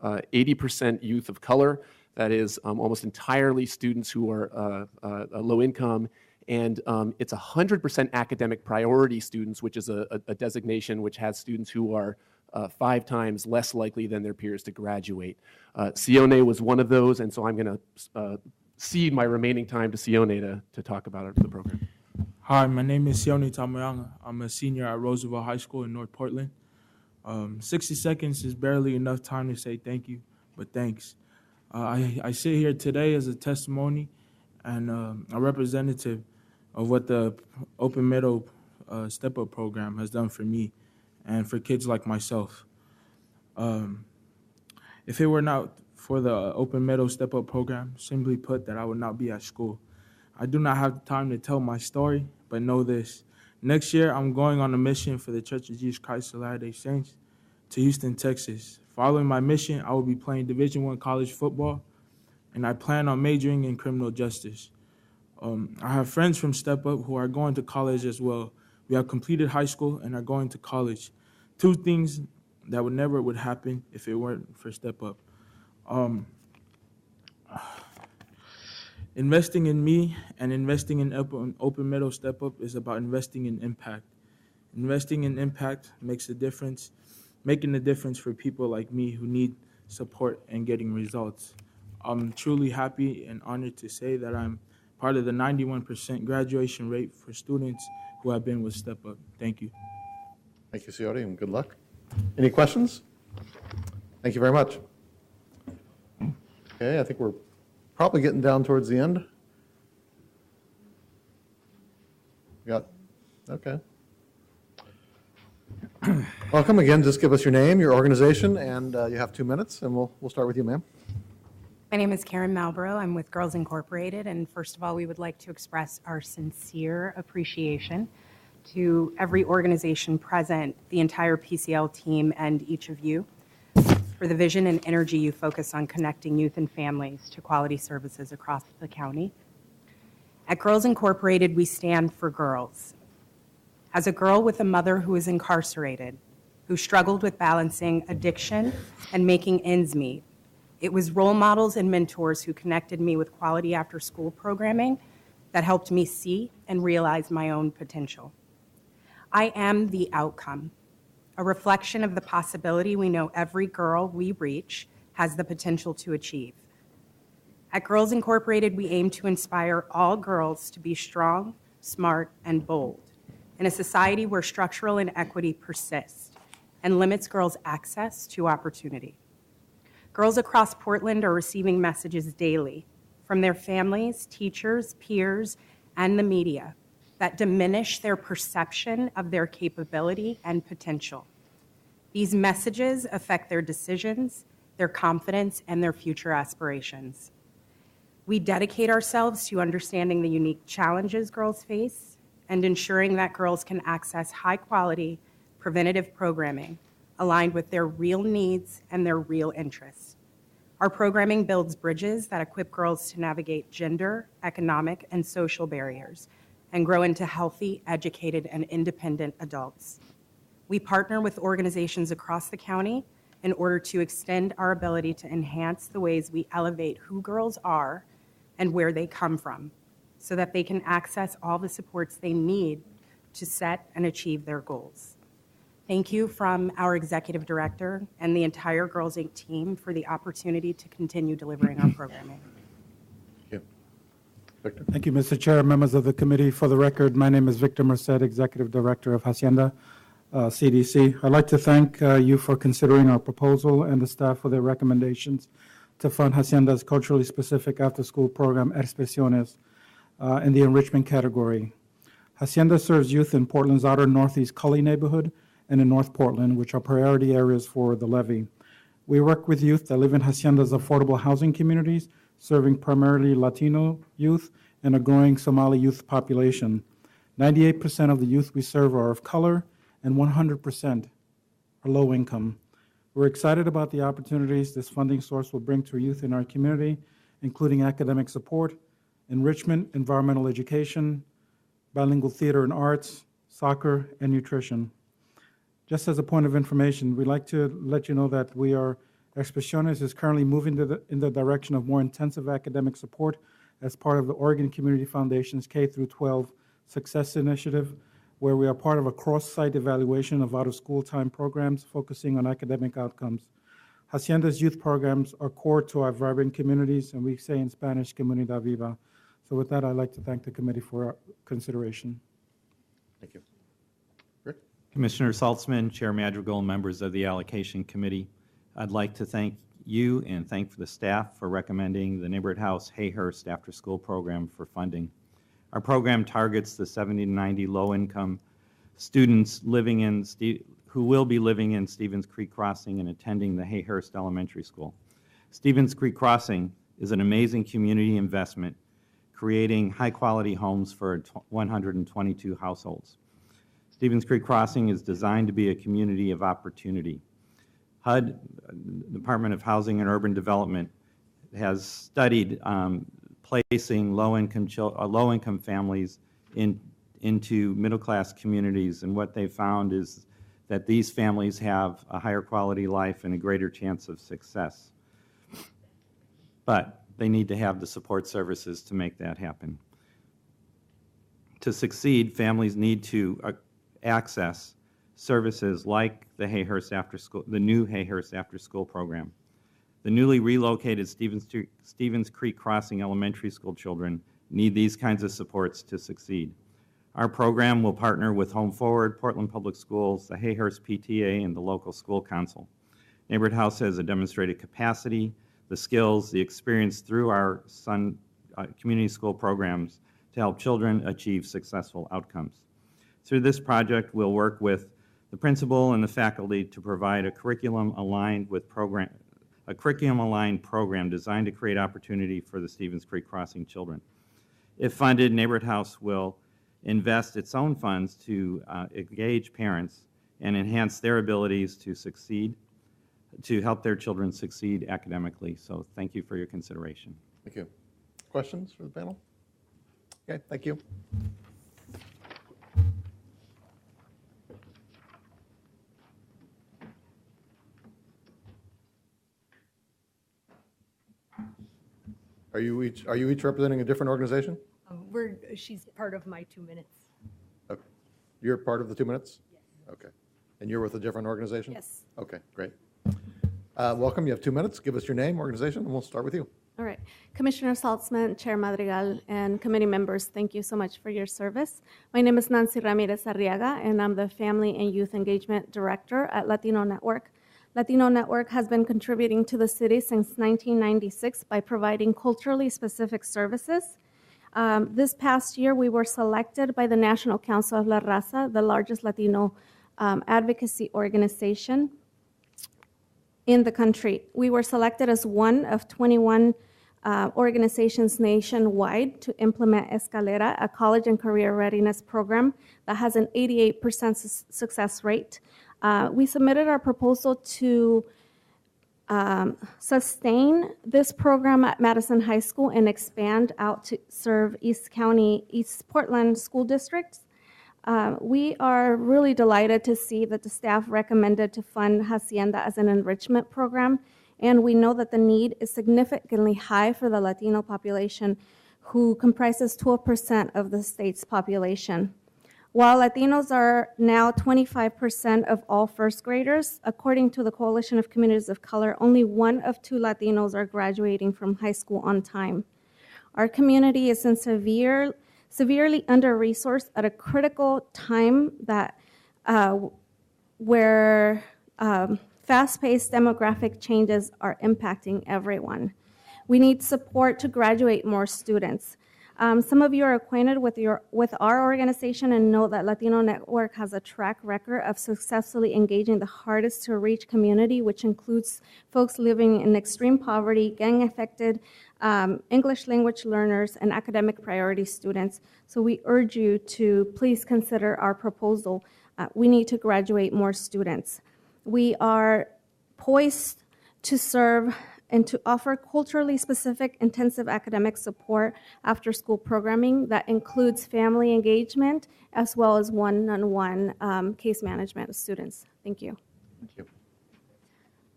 80% youth of color. That is almost entirely students who are low income, and it's 100% academic priority students, which is a designation which has students who are 5 times less likely than their peers to graduate. Sione was one of those, and so I'm going to cede my remaining time to Sione to talk about the program. Hi, my name is Sione Tamayanga. I'm a senior at Roosevelt High School in North Portland. 60 seconds is barely enough time to say thank you, but thanks. I sit here today as a testimony and a representative of what the Open Meadow Step Up program has done for me and for kids like myself. If it were not for the Open Meadow Step Up program, simply put, that I would not be at school. I do not have the time to tell my story, but know this. Next year, I'm going on a mission for the Church of Jesus Christ of Latter-day Saints to Houston, Texas. Following my mission, I will be playing Division I college football, and I plan on majoring in criminal justice. I have friends from Step Up who are going to college as well, We have completed high school and are going to college. Two things that would happen if it weren't for Step Up. Investing in me and investing in Open Meadow Step Up is about investing in impact. Investing in impact makes a difference, making a difference for people like me who need support and getting results. I'm truly happy and honored to say that I'm part of the 91% graduation rate for students who have been with Step Up. Thank you. Thank you, Ciotti, and good luck. Any questions? Thank you very much. Okay, I think we're probably getting down towards the end. Okay. Welcome again. Just give us your name, your organization, and you have 2 minutes, and we'll start with you, ma'am. My name is Karen Malborough. I'm with Girls Incorporated, and first of all, we would like to express our sincere appreciation to every organization present, the entire PCL team, and each of you for the vision and energy you focus on connecting youth and families to quality services across the county. At Girls Incorporated, we stand for girls. As a girl with a mother who is incarcerated, who struggled with balancing addiction and making ends meet, it was role models and mentors who connected me with quality after-school programming that helped me see and realize my own potential. I am the outcome, a reflection of the possibility we know every girl we reach has the potential to achieve. At Girls Incorporated, we aim to inspire all girls to be strong, smart, and bold in a society where structural inequity persists and limits girls' access to opportunity. Girls across Portland are receiving messages daily from their families, teachers, peers, and the media that diminish their perception of their capability and potential. These messages affect their decisions, their confidence, and their future aspirations. We dedicate ourselves to understanding the unique challenges girls face and ensuring that girls can access high-quality preventative programming aligned with their real needs and their real interests. Our programming builds bridges that equip girls to navigate gender, economic, and social barriers and grow into healthy, educated, and independent adults. We partner with organizations across the county in order to extend our ability to enhance the ways we elevate who girls are and where they come from so that they can access all the supports they need to set and achieve their goals. Thank you from our executive director and the entire Girls Inc. team for the opportunity to continue delivering our programming. Thank you. Victor? Thank you, Mr. Chair, members of the committee. For the record, my name is Victor Merced, Executive Director of Hacienda CDC. I'd like to thank you for considering our proposal and the staff for their recommendations to fund Hacienda's culturally specific after-school program, Expresiones, in the enrichment category. Hacienda serves youth in Portland's outer northeast Cully neighborhood and in North Portland, which are priority areas for the Levy. We work with youth that live in Hacienda's affordable housing communities, serving primarily Latino youth and a growing Somali youth population. 98% of the youth we serve are of color, and 100% are low income. We're excited about the opportunities this funding source will bring to youth in our community, including academic support, enrichment, environmental education, bilingual theater and arts, soccer, and nutrition. Just as a point of information, we'd like to let you know that Expresiones is currently moving in the direction of more intensive academic support as part of the Oregon Community Foundation's K-12 Success Initiative, where we are part of a cross-site evaluation of out-of-school time programs focusing on academic outcomes. Hacienda's youth programs are core to our vibrant communities, and we say in Spanish, Comunidad Viva. So with that, I'd like to thank the committee for consideration. Thank you. Commissioner Saltzman, Chair Madrigal, and members of the Allocation Committee, I'd like to thank you and thank the staff for recommending the Neighborhood House Hayhurst after-school program for funding. Our program targets the 70 to 90 low-income students who will be living in Stevens Creek Crossing and attending the Hayhurst Elementary School. Stevens Creek Crossing is an amazing community investment, creating high-quality homes for 122 households. Stevens Creek Crossing is designed to be a community of opportunity. HUD, Department of Housing and Urban Development, has studied placing low-income families in into middle-class communities, and what they found is that these families have a higher quality life and a greater chance of success. But they need to have the support services to make that happen. To succeed, families need to access services like the new Hayhurst After School program. The newly relocated Stevens Creek Crossing Elementary School children need these kinds of supports to succeed. Our program will partner with Home Forward, Portland Public Schools, the Hayhurst PTA, and the local school council. Neighborhood House has a demonstrated capacity, the skills, the experience through our community school programs to help children achieve successful outcomes. Through this project, we'll work with the principal and the faculty to provide a curriculum-aligned program designed to create opportunity for the Stevens Creek Crossing children. If funded, Neighborhood House will invest its own funds to engage parents and enhance their abilities to succeed, to help their children succeed academically. So thank you for your consideration. Thank you. Questions for the panel? Okay, thank you. Are you each representing a different organization? She's part of my 2 minutes. Okay. You're part of the 2 minutes? Yes. Okay. And you're with a different organization? Yes. Okay, great. Welcome. You have 2 minutes. Give us your name, organization, and we'll start with you. All right. Commissioner Saltzman, Chair Madrigal, and committee members, thank you so much for your service. My name is Nancy Ramirez Arriaga, and I'm the Family and Youth Engagement Director at Latino Network. Latino Network has been contributing to the city since 1996 by providing culturally specific services. This past year, we were selected by the National Council of La Raza, the largest Latino advocacy organization in the country. We were selected as one of 21 organizations nationwide to implement Escalera, a college and career readiness program that has an 88% success rate. We submitted our proposal to sustain this program at Madison High School and expand out to serve East Portland school districts. We are really delighted to see that the staff recommended to fund Hacienda as an enrichment program, and we know that the need is significantly high for the Latino population, who comprises 12% of the state's population. While Latinos are now 25% of all first graders, according to the Coalition of Communities of Color, only 1 of 2 Latinos are graduating from high school on time. Our community is in severely under-resourced at a critical time where fast-paced demographic changes are impacting everyone. We need support to graduate more students. Some of you are acquainted with our organization and know that Latino Network has a track record of successfully engaging the hardest to reach community, which includes folks living in extreme poverty, gang-affected, English language learners, and academic priority students. So we urge you to please consider our proposal. We need to graduate more students. We are poised to serve and to offer culturally specific intensive academic support after school programming that includes family engagement as well as one-on-one case management of students. Thank you. Thank you.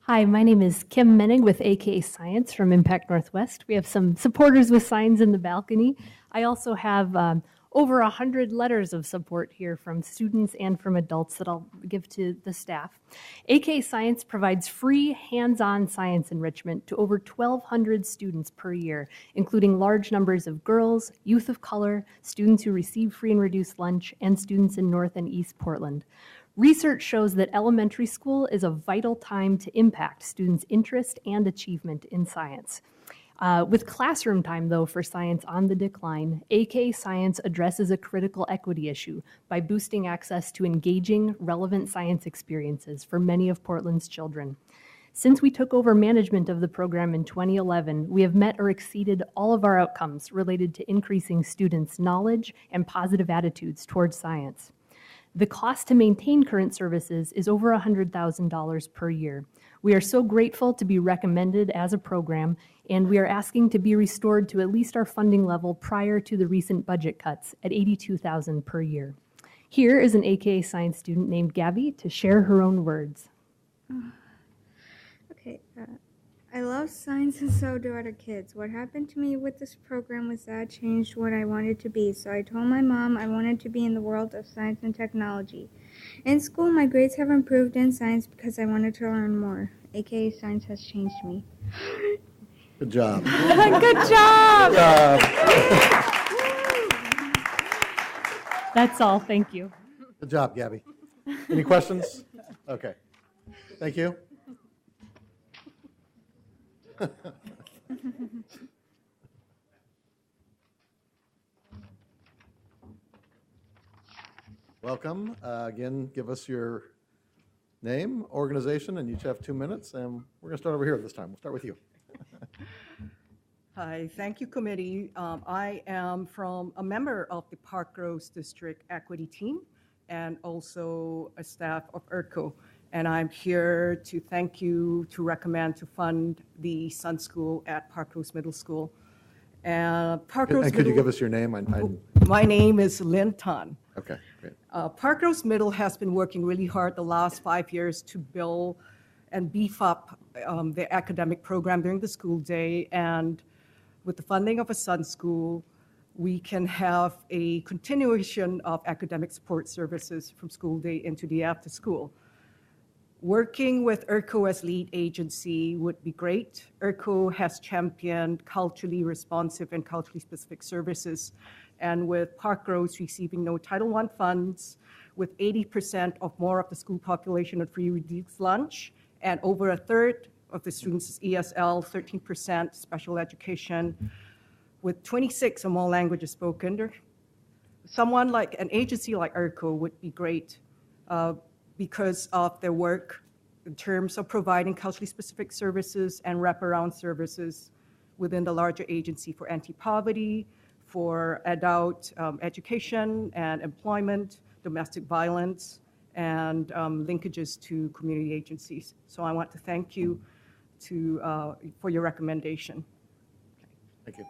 Hi, my name is Kim Menig with AK Science from Impact Northwest. We have some supporters with signs in the balcony. I also have over 100 letters of support here from students and from adults that I'll give to the staff. AK Science provides free hands-on science enrichment to over 1,200 students per year, including large numbers of girls, youth of color, students who receive free and reduced lunch, and students in North and East Portland. Research shows that elementary school is a vital time to impact students' interest and achievement in science. With classroom time, though, for science on the decline, AK Science addresses a critical equity issue by boosting access to engaging, relevant science experiences for many of Portland's children. Since we took over management of the program in 2011, we have met or exceeded all of our outcomes related to increasing students' knowledge and positive attitudes towards science. The cost to maintain current services is over $100,000 per year. We are so grateful to be recommended as a program and we are asking to be restored to at least our funding level prior to the recent budget cuts at $82,000 per year. Here is an AKA Science student named Gabby to share her own words. Okay, I love science and so do other kids. What happened to me with this program was that I changed what I wanted to be. So I told my mom I wanted to be in the world of science and technology. In school, my grades have improved in science because I wanted to learn more. AKA science has changed me. Good job. Good job. That's all. Thank you. Good job, Gabby. Any questions? Okay. Thank you. Welcome. Again, give us your name, organization, and you each have 2 minutes. And we're going to start over here this time. We'll start with you. Hi, thank you, committee. I am from a member of the Park Groves District Equity Team and also a staff of ERCO. And I'm here to thank you to recommend to fund the Sun School at Park Groves Middle School. Park Groves And could you Middle- give us your name? My name is Lynn Tan. Okay, great. Park Groves Middle has been working really hard the last 5 years to build and beef up their academic program during the school day. And with the funding of a Sun School, we can have a continuation of academic support services from school day into the after school. Working with ERCO as lead agency would be great. ERCO has championed culturally responsive and culturally specific services. And with Park Groves receiving no Title I funds, with 80% of more of the school population on free reduced lunch, and over a third of the students is ESL, 13% special education, with 26 or more languages spoken. Someone like an agency like ERCO would be great because of their work in terms of providing culturally specific services and wraparound services within the larger agency for anti-poverty, for adult education and employment, domestic violence, and linkages to community agencies. So I want to thank you for your recommendation. Thank you.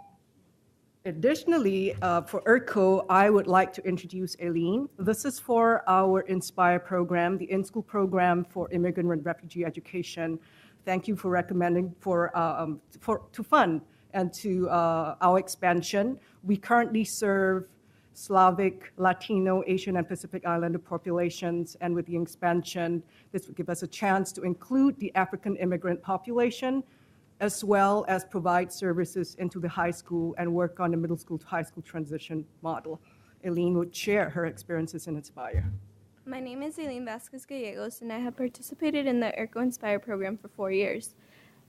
Additionally, for ERCO, I would like to introduce Aileen. This is for our INSPIRE program, the in-school program for immigrant and refugee education. Thank you for recommending to fund and to our expansion. We currently serve Slavic, Latino, Asian, and Pacific Islander populations, and with the expansion, this would give us a chance to include the African immigrant population, as well as provide services into the high school and work on the middle school to high school transition model. Aileen would share her experiences in Inspire. My name is Aileen Vasquez Gallegos, and I have participated in the ERCO Inspire program for 4 years.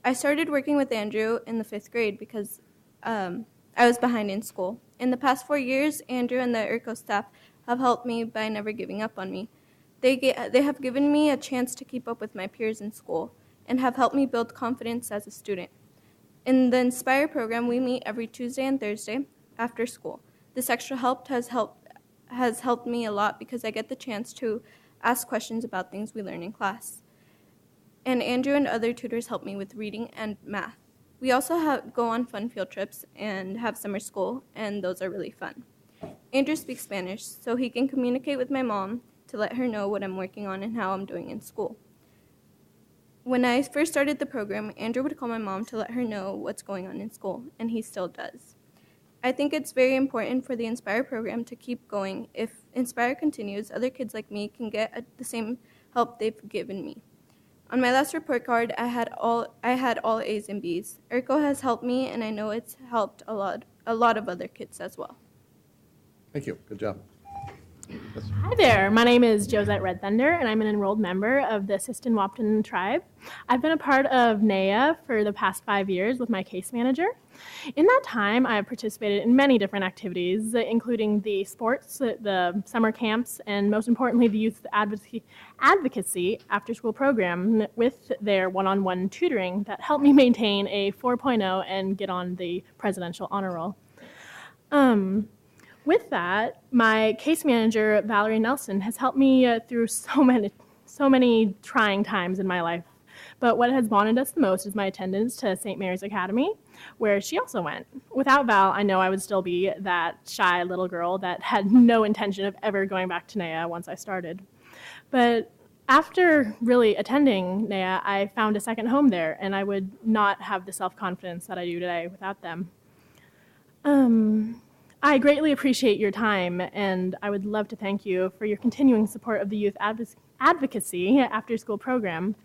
I started working with Andrew in the 5th grade because I was behind in school. In the past 4 years, Andrew and the ERCO staff have helped me by never giving up on me. They have given me a chance to keep up with my peers in school and have helped me build confidence as a student. In the Inspire program, we meet every Tuesday and Thursday after school. This extra help has helped me a lot because I get the chance to ask questions about things we learn in class. And Andrew and other tutors help me with reading and math. We also go on fun field trips and have summer school, and those are really fun. Andrew speaks Spanish, so he can communicate with my mom to let her know what I'm working on and how I'm doing in school. When I first started the program, Andrew would call my mom to let her know what's going on in school, and he still does. I think it's very important for the Inspire program to keep going. If Inspire continues, other kids like me can get the same help they've given me. On my last report card, I had all A's and B's. ERCO has helped me, and I know it's helped a lot of other kids as well. Thank you. Good job. Yes. Hi there, my name is Josette Red Thunder, and I'm an enrolled member of the Siston-Wapton tribe. I've been a part of NAIA for the past 5 years with my case manager. In that time, I have participated in many different activities, including the sports, the summer camps, and most importantly, the youth advocacy after-school program with their one-on-one tutoring that helped me maintain a 4.0 and get on the presidential honor roll. With that, my case manager, Valerie Nelson, has helped me through so many trying times in my life. But what has bonded us the most is my attendance to St. Mary's Academy, where she also went. Without Val, I know I would still be that shy little girl that had no intention of ever going back to NAIA once I started. But after really attending NAIA, I found a second home there, and I would not have the self-confidence that I do today without them. I greatly appreciate your time, and I would love to thank you for your continuing support of the Youth Advocacy After-School Program,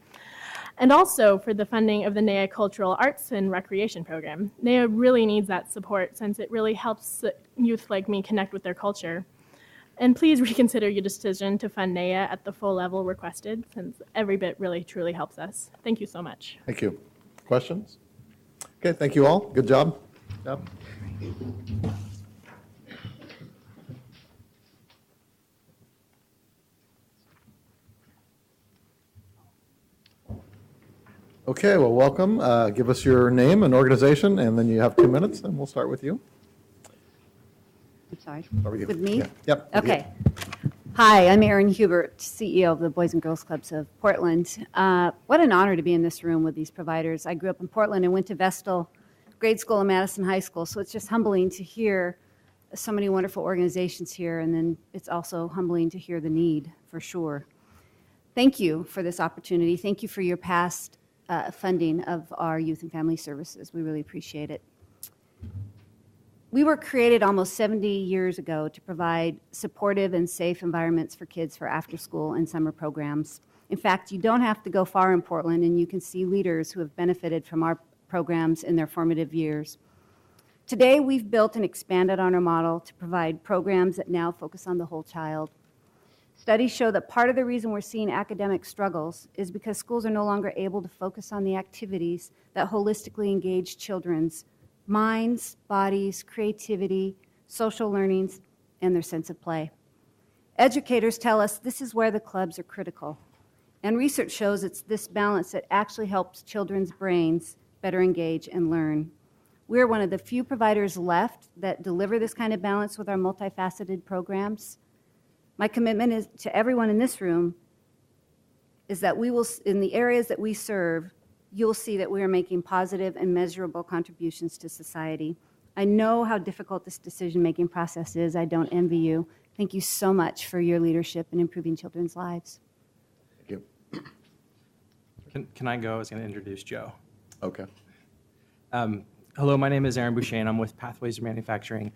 and also for the funding of the NAIA Cultural Arts and Recreation Program. NAIA really needs that support since it really helps youth like me connect with their culture. And please reconsider your decision to fund NAIA at the full level requested, since every bit really truly helps us. Thank you so much. Thank you. Questions? Okay, thank you all. Good job. Yep. Okay, well, welcome. Give us your name and organization, and then you have 2 minutes, and we'll start with you. I'm sorry. Start with you. With me? Yeah. Yep. with Okay. Hi, I'm Erin Hubert, CEO of the Boys and Girls Clubs of Portland. What an honor to be in this room with these providers. I grew up in Portland and went to Vestal Grade School and Madison High School, so it's just humbling to hear so many wonderful organizations here, and then it's also humbling to hear the need, for sure. Thank you for this opportunity. Thank you for your past funding of our youth and family services. We really appreciate it. We were created almost 70 years ago to provide supportive and safe environments for kids for after-school and summer programs. In fact, you don't have to go far in Portland, and you can see leaders who have benefited from our programs in their formative years. Today, we've built and expanded on our model to provide programs that now focus on the whole child. Studies show that part of the reason we're seeing academic struggles is because schools are no longer able to focus on the activities that holistically engage children's minds, bodies, creativity, social learnings, and their sense of play. Educators tell us this is where the clubs are critical. And research shows it's this balance that actually helps children's brains better engage and learn. We're one of the few providers left that deliver this kind of balance with our multifaceted programs. My commitment is to everyone in this room is that we will, in the areas that we serve, you'll see that we are making positive and measurable contributions to society. I know how difficult this decision-making process is. I don't envy you. Thank you so much for your leadership in improving children's lives. Thank you. Can I go? I was going to introduce Joe. Okay. Hello, my name is Aaron Boucher, and I'm with Pathways to Manufacturing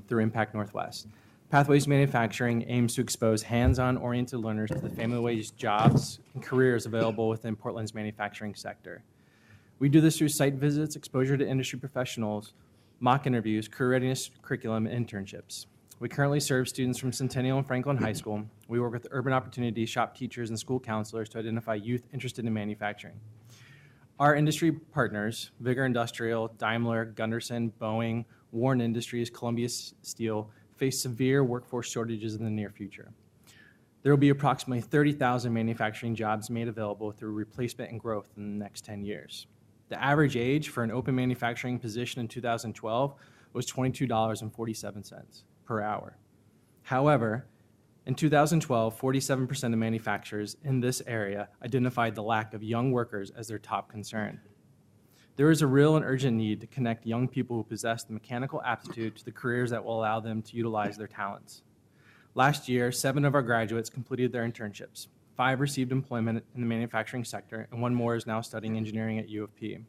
through Impact Northwest. Pathways to Manufacturing aims to expose hands-on oriented learners to the family-wage jobs and careers available within Portland's manufacturing sector. We do this through site visits, exposure to industry professionals, mock interviews, career readiness curriculum, and internships. We currently serve students from Centennial and Franklin High School. We work with urban opportunity shop teachers and school counselors to identify youth interested in manufacturing. Our industry partners, Vigor Industrial, Daimler, Gunderson, Boeing, Warren Industries, Columbia Steel, face severe workforce shortages in the near future. There will be approximately 30,000 manufacturing jobs made available through replacement and growth in the next 10 years. The average age for an open manufacturing position in 2012 was $22.47 per hour. However, in 2012, 47% of manufacturers in this area identified the lack of young workers as their top concern. There is a real and urgent need to connect young people who possess the mechanical aptitude to the careers that will allow them to utilize their talents. Last year, 7 of our graduates completed their internships. 5 received employment in the manufacturing sector, and 1 more is now studying engineering at U of P.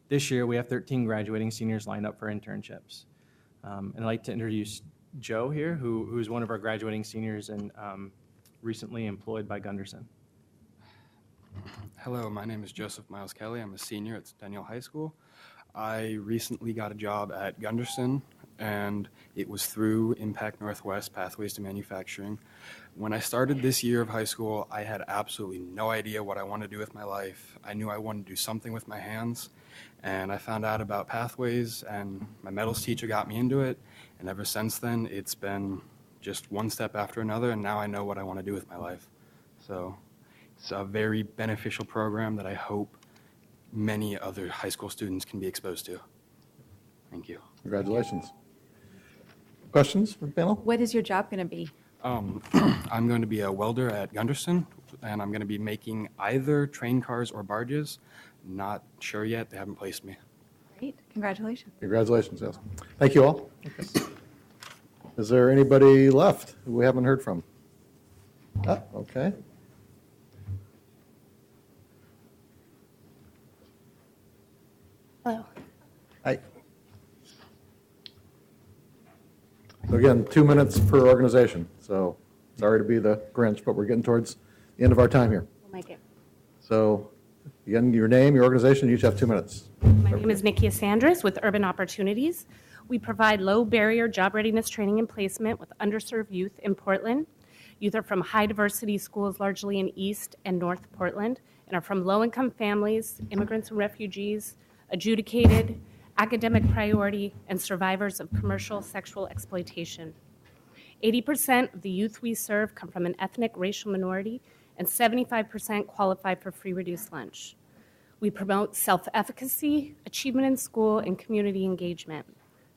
This year, we have 13 graduating seniors lined up for internships. And I'd like to introduce Joe here, who is one of our graduating seniors and recently employed by Gunderson. Hello, my name is Joseph Miles Kelly. I'm a senior at Centennial High School. I recently got a job at Gunderson, and it was through Impact Northwest Pathways to Manufacturing. When I started this year of high school, I had absolutely no idea what I wanted to do with my life. I knew I wanted to do something with my hands, and I found out about Pathways, and my metals teacher got me into it, and ever since then, it's been just one step after another, and now I know what I want to do with my life. So it's a very beneficial program that I hope many other high school students can be exposed to. Thank you. Congratulations. Questions for the panel? What is your job going to be? I'm going to be a welder at Gunderson, and I'm going to be making either train cars or barges. Not sure yet. They haven't placed me. Great. Congratulations. Congratulations, yes. Thank you all. Is there anybody left who we haven't heard from? Ah, okay. Hello. Hi. So again, 2 minutes per organization. So sorry to be the Grinch, but we're getting towards the end of our time here. We'll make it. So again, your name, your organization, you each have 2 minutes. My name is Nikki Sandris with Urban Opportunities. We provide low-barrier job readiness training and placement with underserved youth in Portland. Youth are from high-diversity schools, largely in East and North Portland, and are from low-income families, immigrants and refugees, adjudicated, academic priority, and survivors of commercial sexual exploitation. 80% of the youth we serve come from an ethnic racial minority, and 75% qualify for free reduced lunch. We promote self-efficacy, achievement in school, and community engagement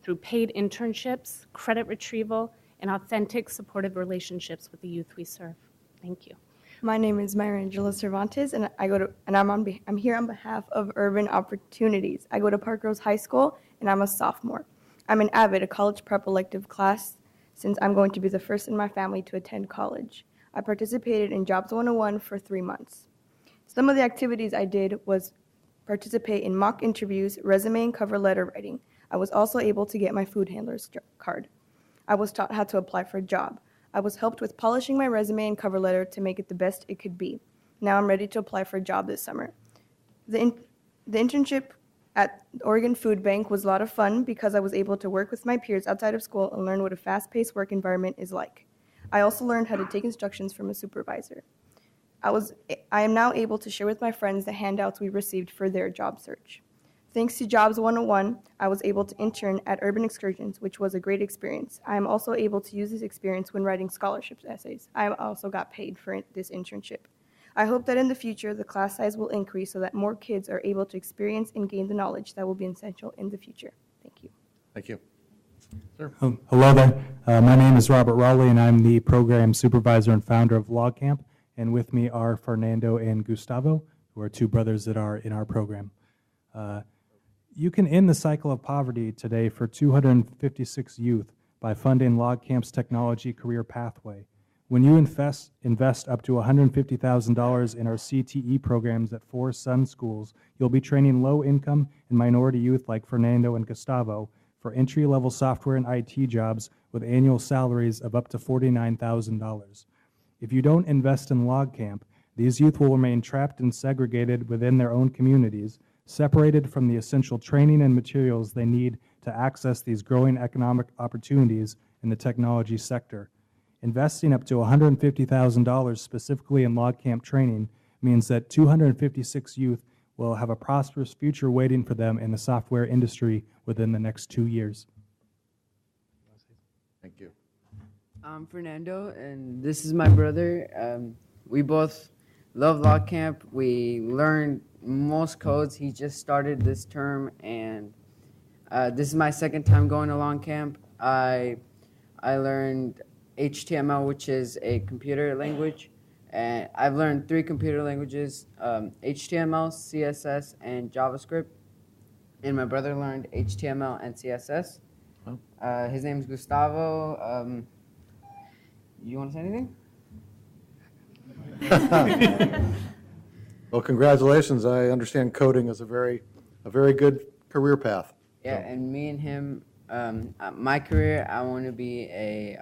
through paid internships, credit retrieval, and authentic supportive relationships with the youth we serve. Thank you. My name is Mariangela Cervantes, and I'm here on behalf of Urban Opportunities. I go to Park Rose High School, and I'm a sophomore. I'm an avid, a college prep elective class, since I'm going to be the first in my family to attend college. I participated in Jobs 101 for 3 months. Some of the activities I did was participate in mock interviews, resume and cover letter writing. I was also able to get my food handler's card. I was taught how to apply for a job. I was helped with polishing my resume and cover letter to make it the best it could be. Now I'm ready to apply for a job this summer. The internship at Oregon Food Bank was a lot of fun because I was able to work with my peers outside of school and learn what a fast-paced work environment is like. I also learned how to take instructions from a supervisor. I am now able to share with my friends the handouts we received for their job search. Thanks to Jobs 101, I was able to intern at Urban Excursions, which was a great experience. I am also able to use this experience when writing scholarship essays. I also got paid for this internship. I hope that in the future, the class size will increase so that more kids are able to experience and gain the knowledge that will be essential in the future. Thank you. Thank you. Sir. Hello there. My name is Robert Rowley, and I'm the program supervisor and founder of Log Camp. And with me are Fernando and Gustavo, who are 2 brothers that are in our program. You can end the cycle of poverty today for 256 youth by funding Log Camp's technology career pathway. When you invest up to $150,000 in our CTE programs at 4 Sun schools, you'll be training low-income and minority youth like Fernando and Gustavo for entry-level software and IT jobs with annual salaries of up to $49,000. If you don't invest in Log Camp, these youth will remain trapped and segregated within their own communities, separated from the essential training and materials they need to access these growing economic opportunities in the technology sector. Investing up to $150,000 specifically in Log Camp training means that 256 youth will have a prosperous future waiting for them in the software industry within the next 2 years. Thank you. I'm Fernando, and this is my brother. We both love Log Camp. We learned most codes. He just started this term, and this is my second time going to Log Camp. I learned HTML, which is a computer language, and I've learned 3 computer languages, HTML, CSS, and JavaScript, and my brother learned HTML and CSS. Oh. His name's Gustavo. You want to say anything? Well, congratulations. I understand coding is a very good career path. Yeah, and me and him, my career, I want to be a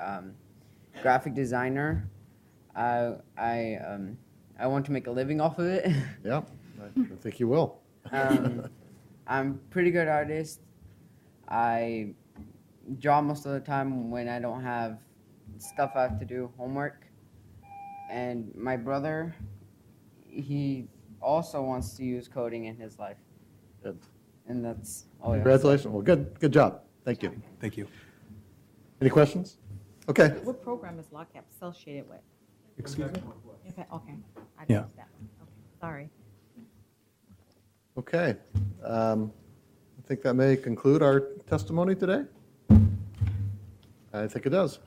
graphic designer. I want to make a living off of it. Yeah, I think you will. I'm a pretty good artist. I draw most of the time when I don't have stuff I have to do, homework. And my brother, he also wants to use coding in his life. Good. And that's all. Congratulations. Well, good job. Thank you. Thank you. Any questions? Okay. What program is Log Camp associated with? Excuse me? Okay. I Yeah. missed that one. Okay. Sorry. Okay. I think that may conclude our testimony today. I think it does.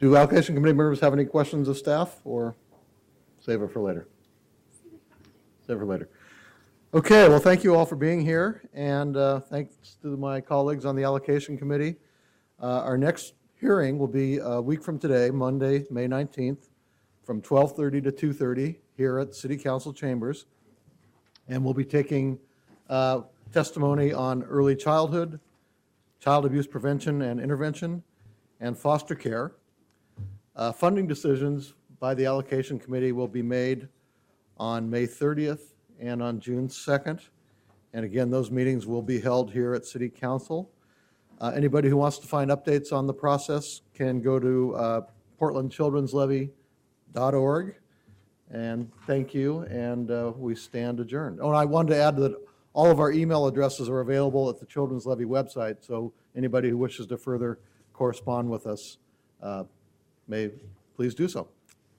Do allocation committee members have any questions of staff, or save it for later? Save it for later. Okay, well, thank you all for being here, and thanks to my colleagues on the allocation committee. Our next hearing will be a week from today, Monday, May 19th, from 12:30 to 2:30 here at City Council Chambers. And we'll be taking testimony on early childhood, child abuse prevention and intervention, and foster care. Funding decisions by the allocation committee will be made on May 30th and on June 2nd. And again, those meetings will be held here at City Council. Anybody who wants to find updates on the process can go to portlandchildren'slevy.org. And thank you, and we stand adjourned. Oh, and I wanted to add that all of our email addresses are available at the Children's Levy website, so anybody who wishes to further correspond with us may please do so.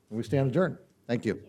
And we stand adjourned. Thank you.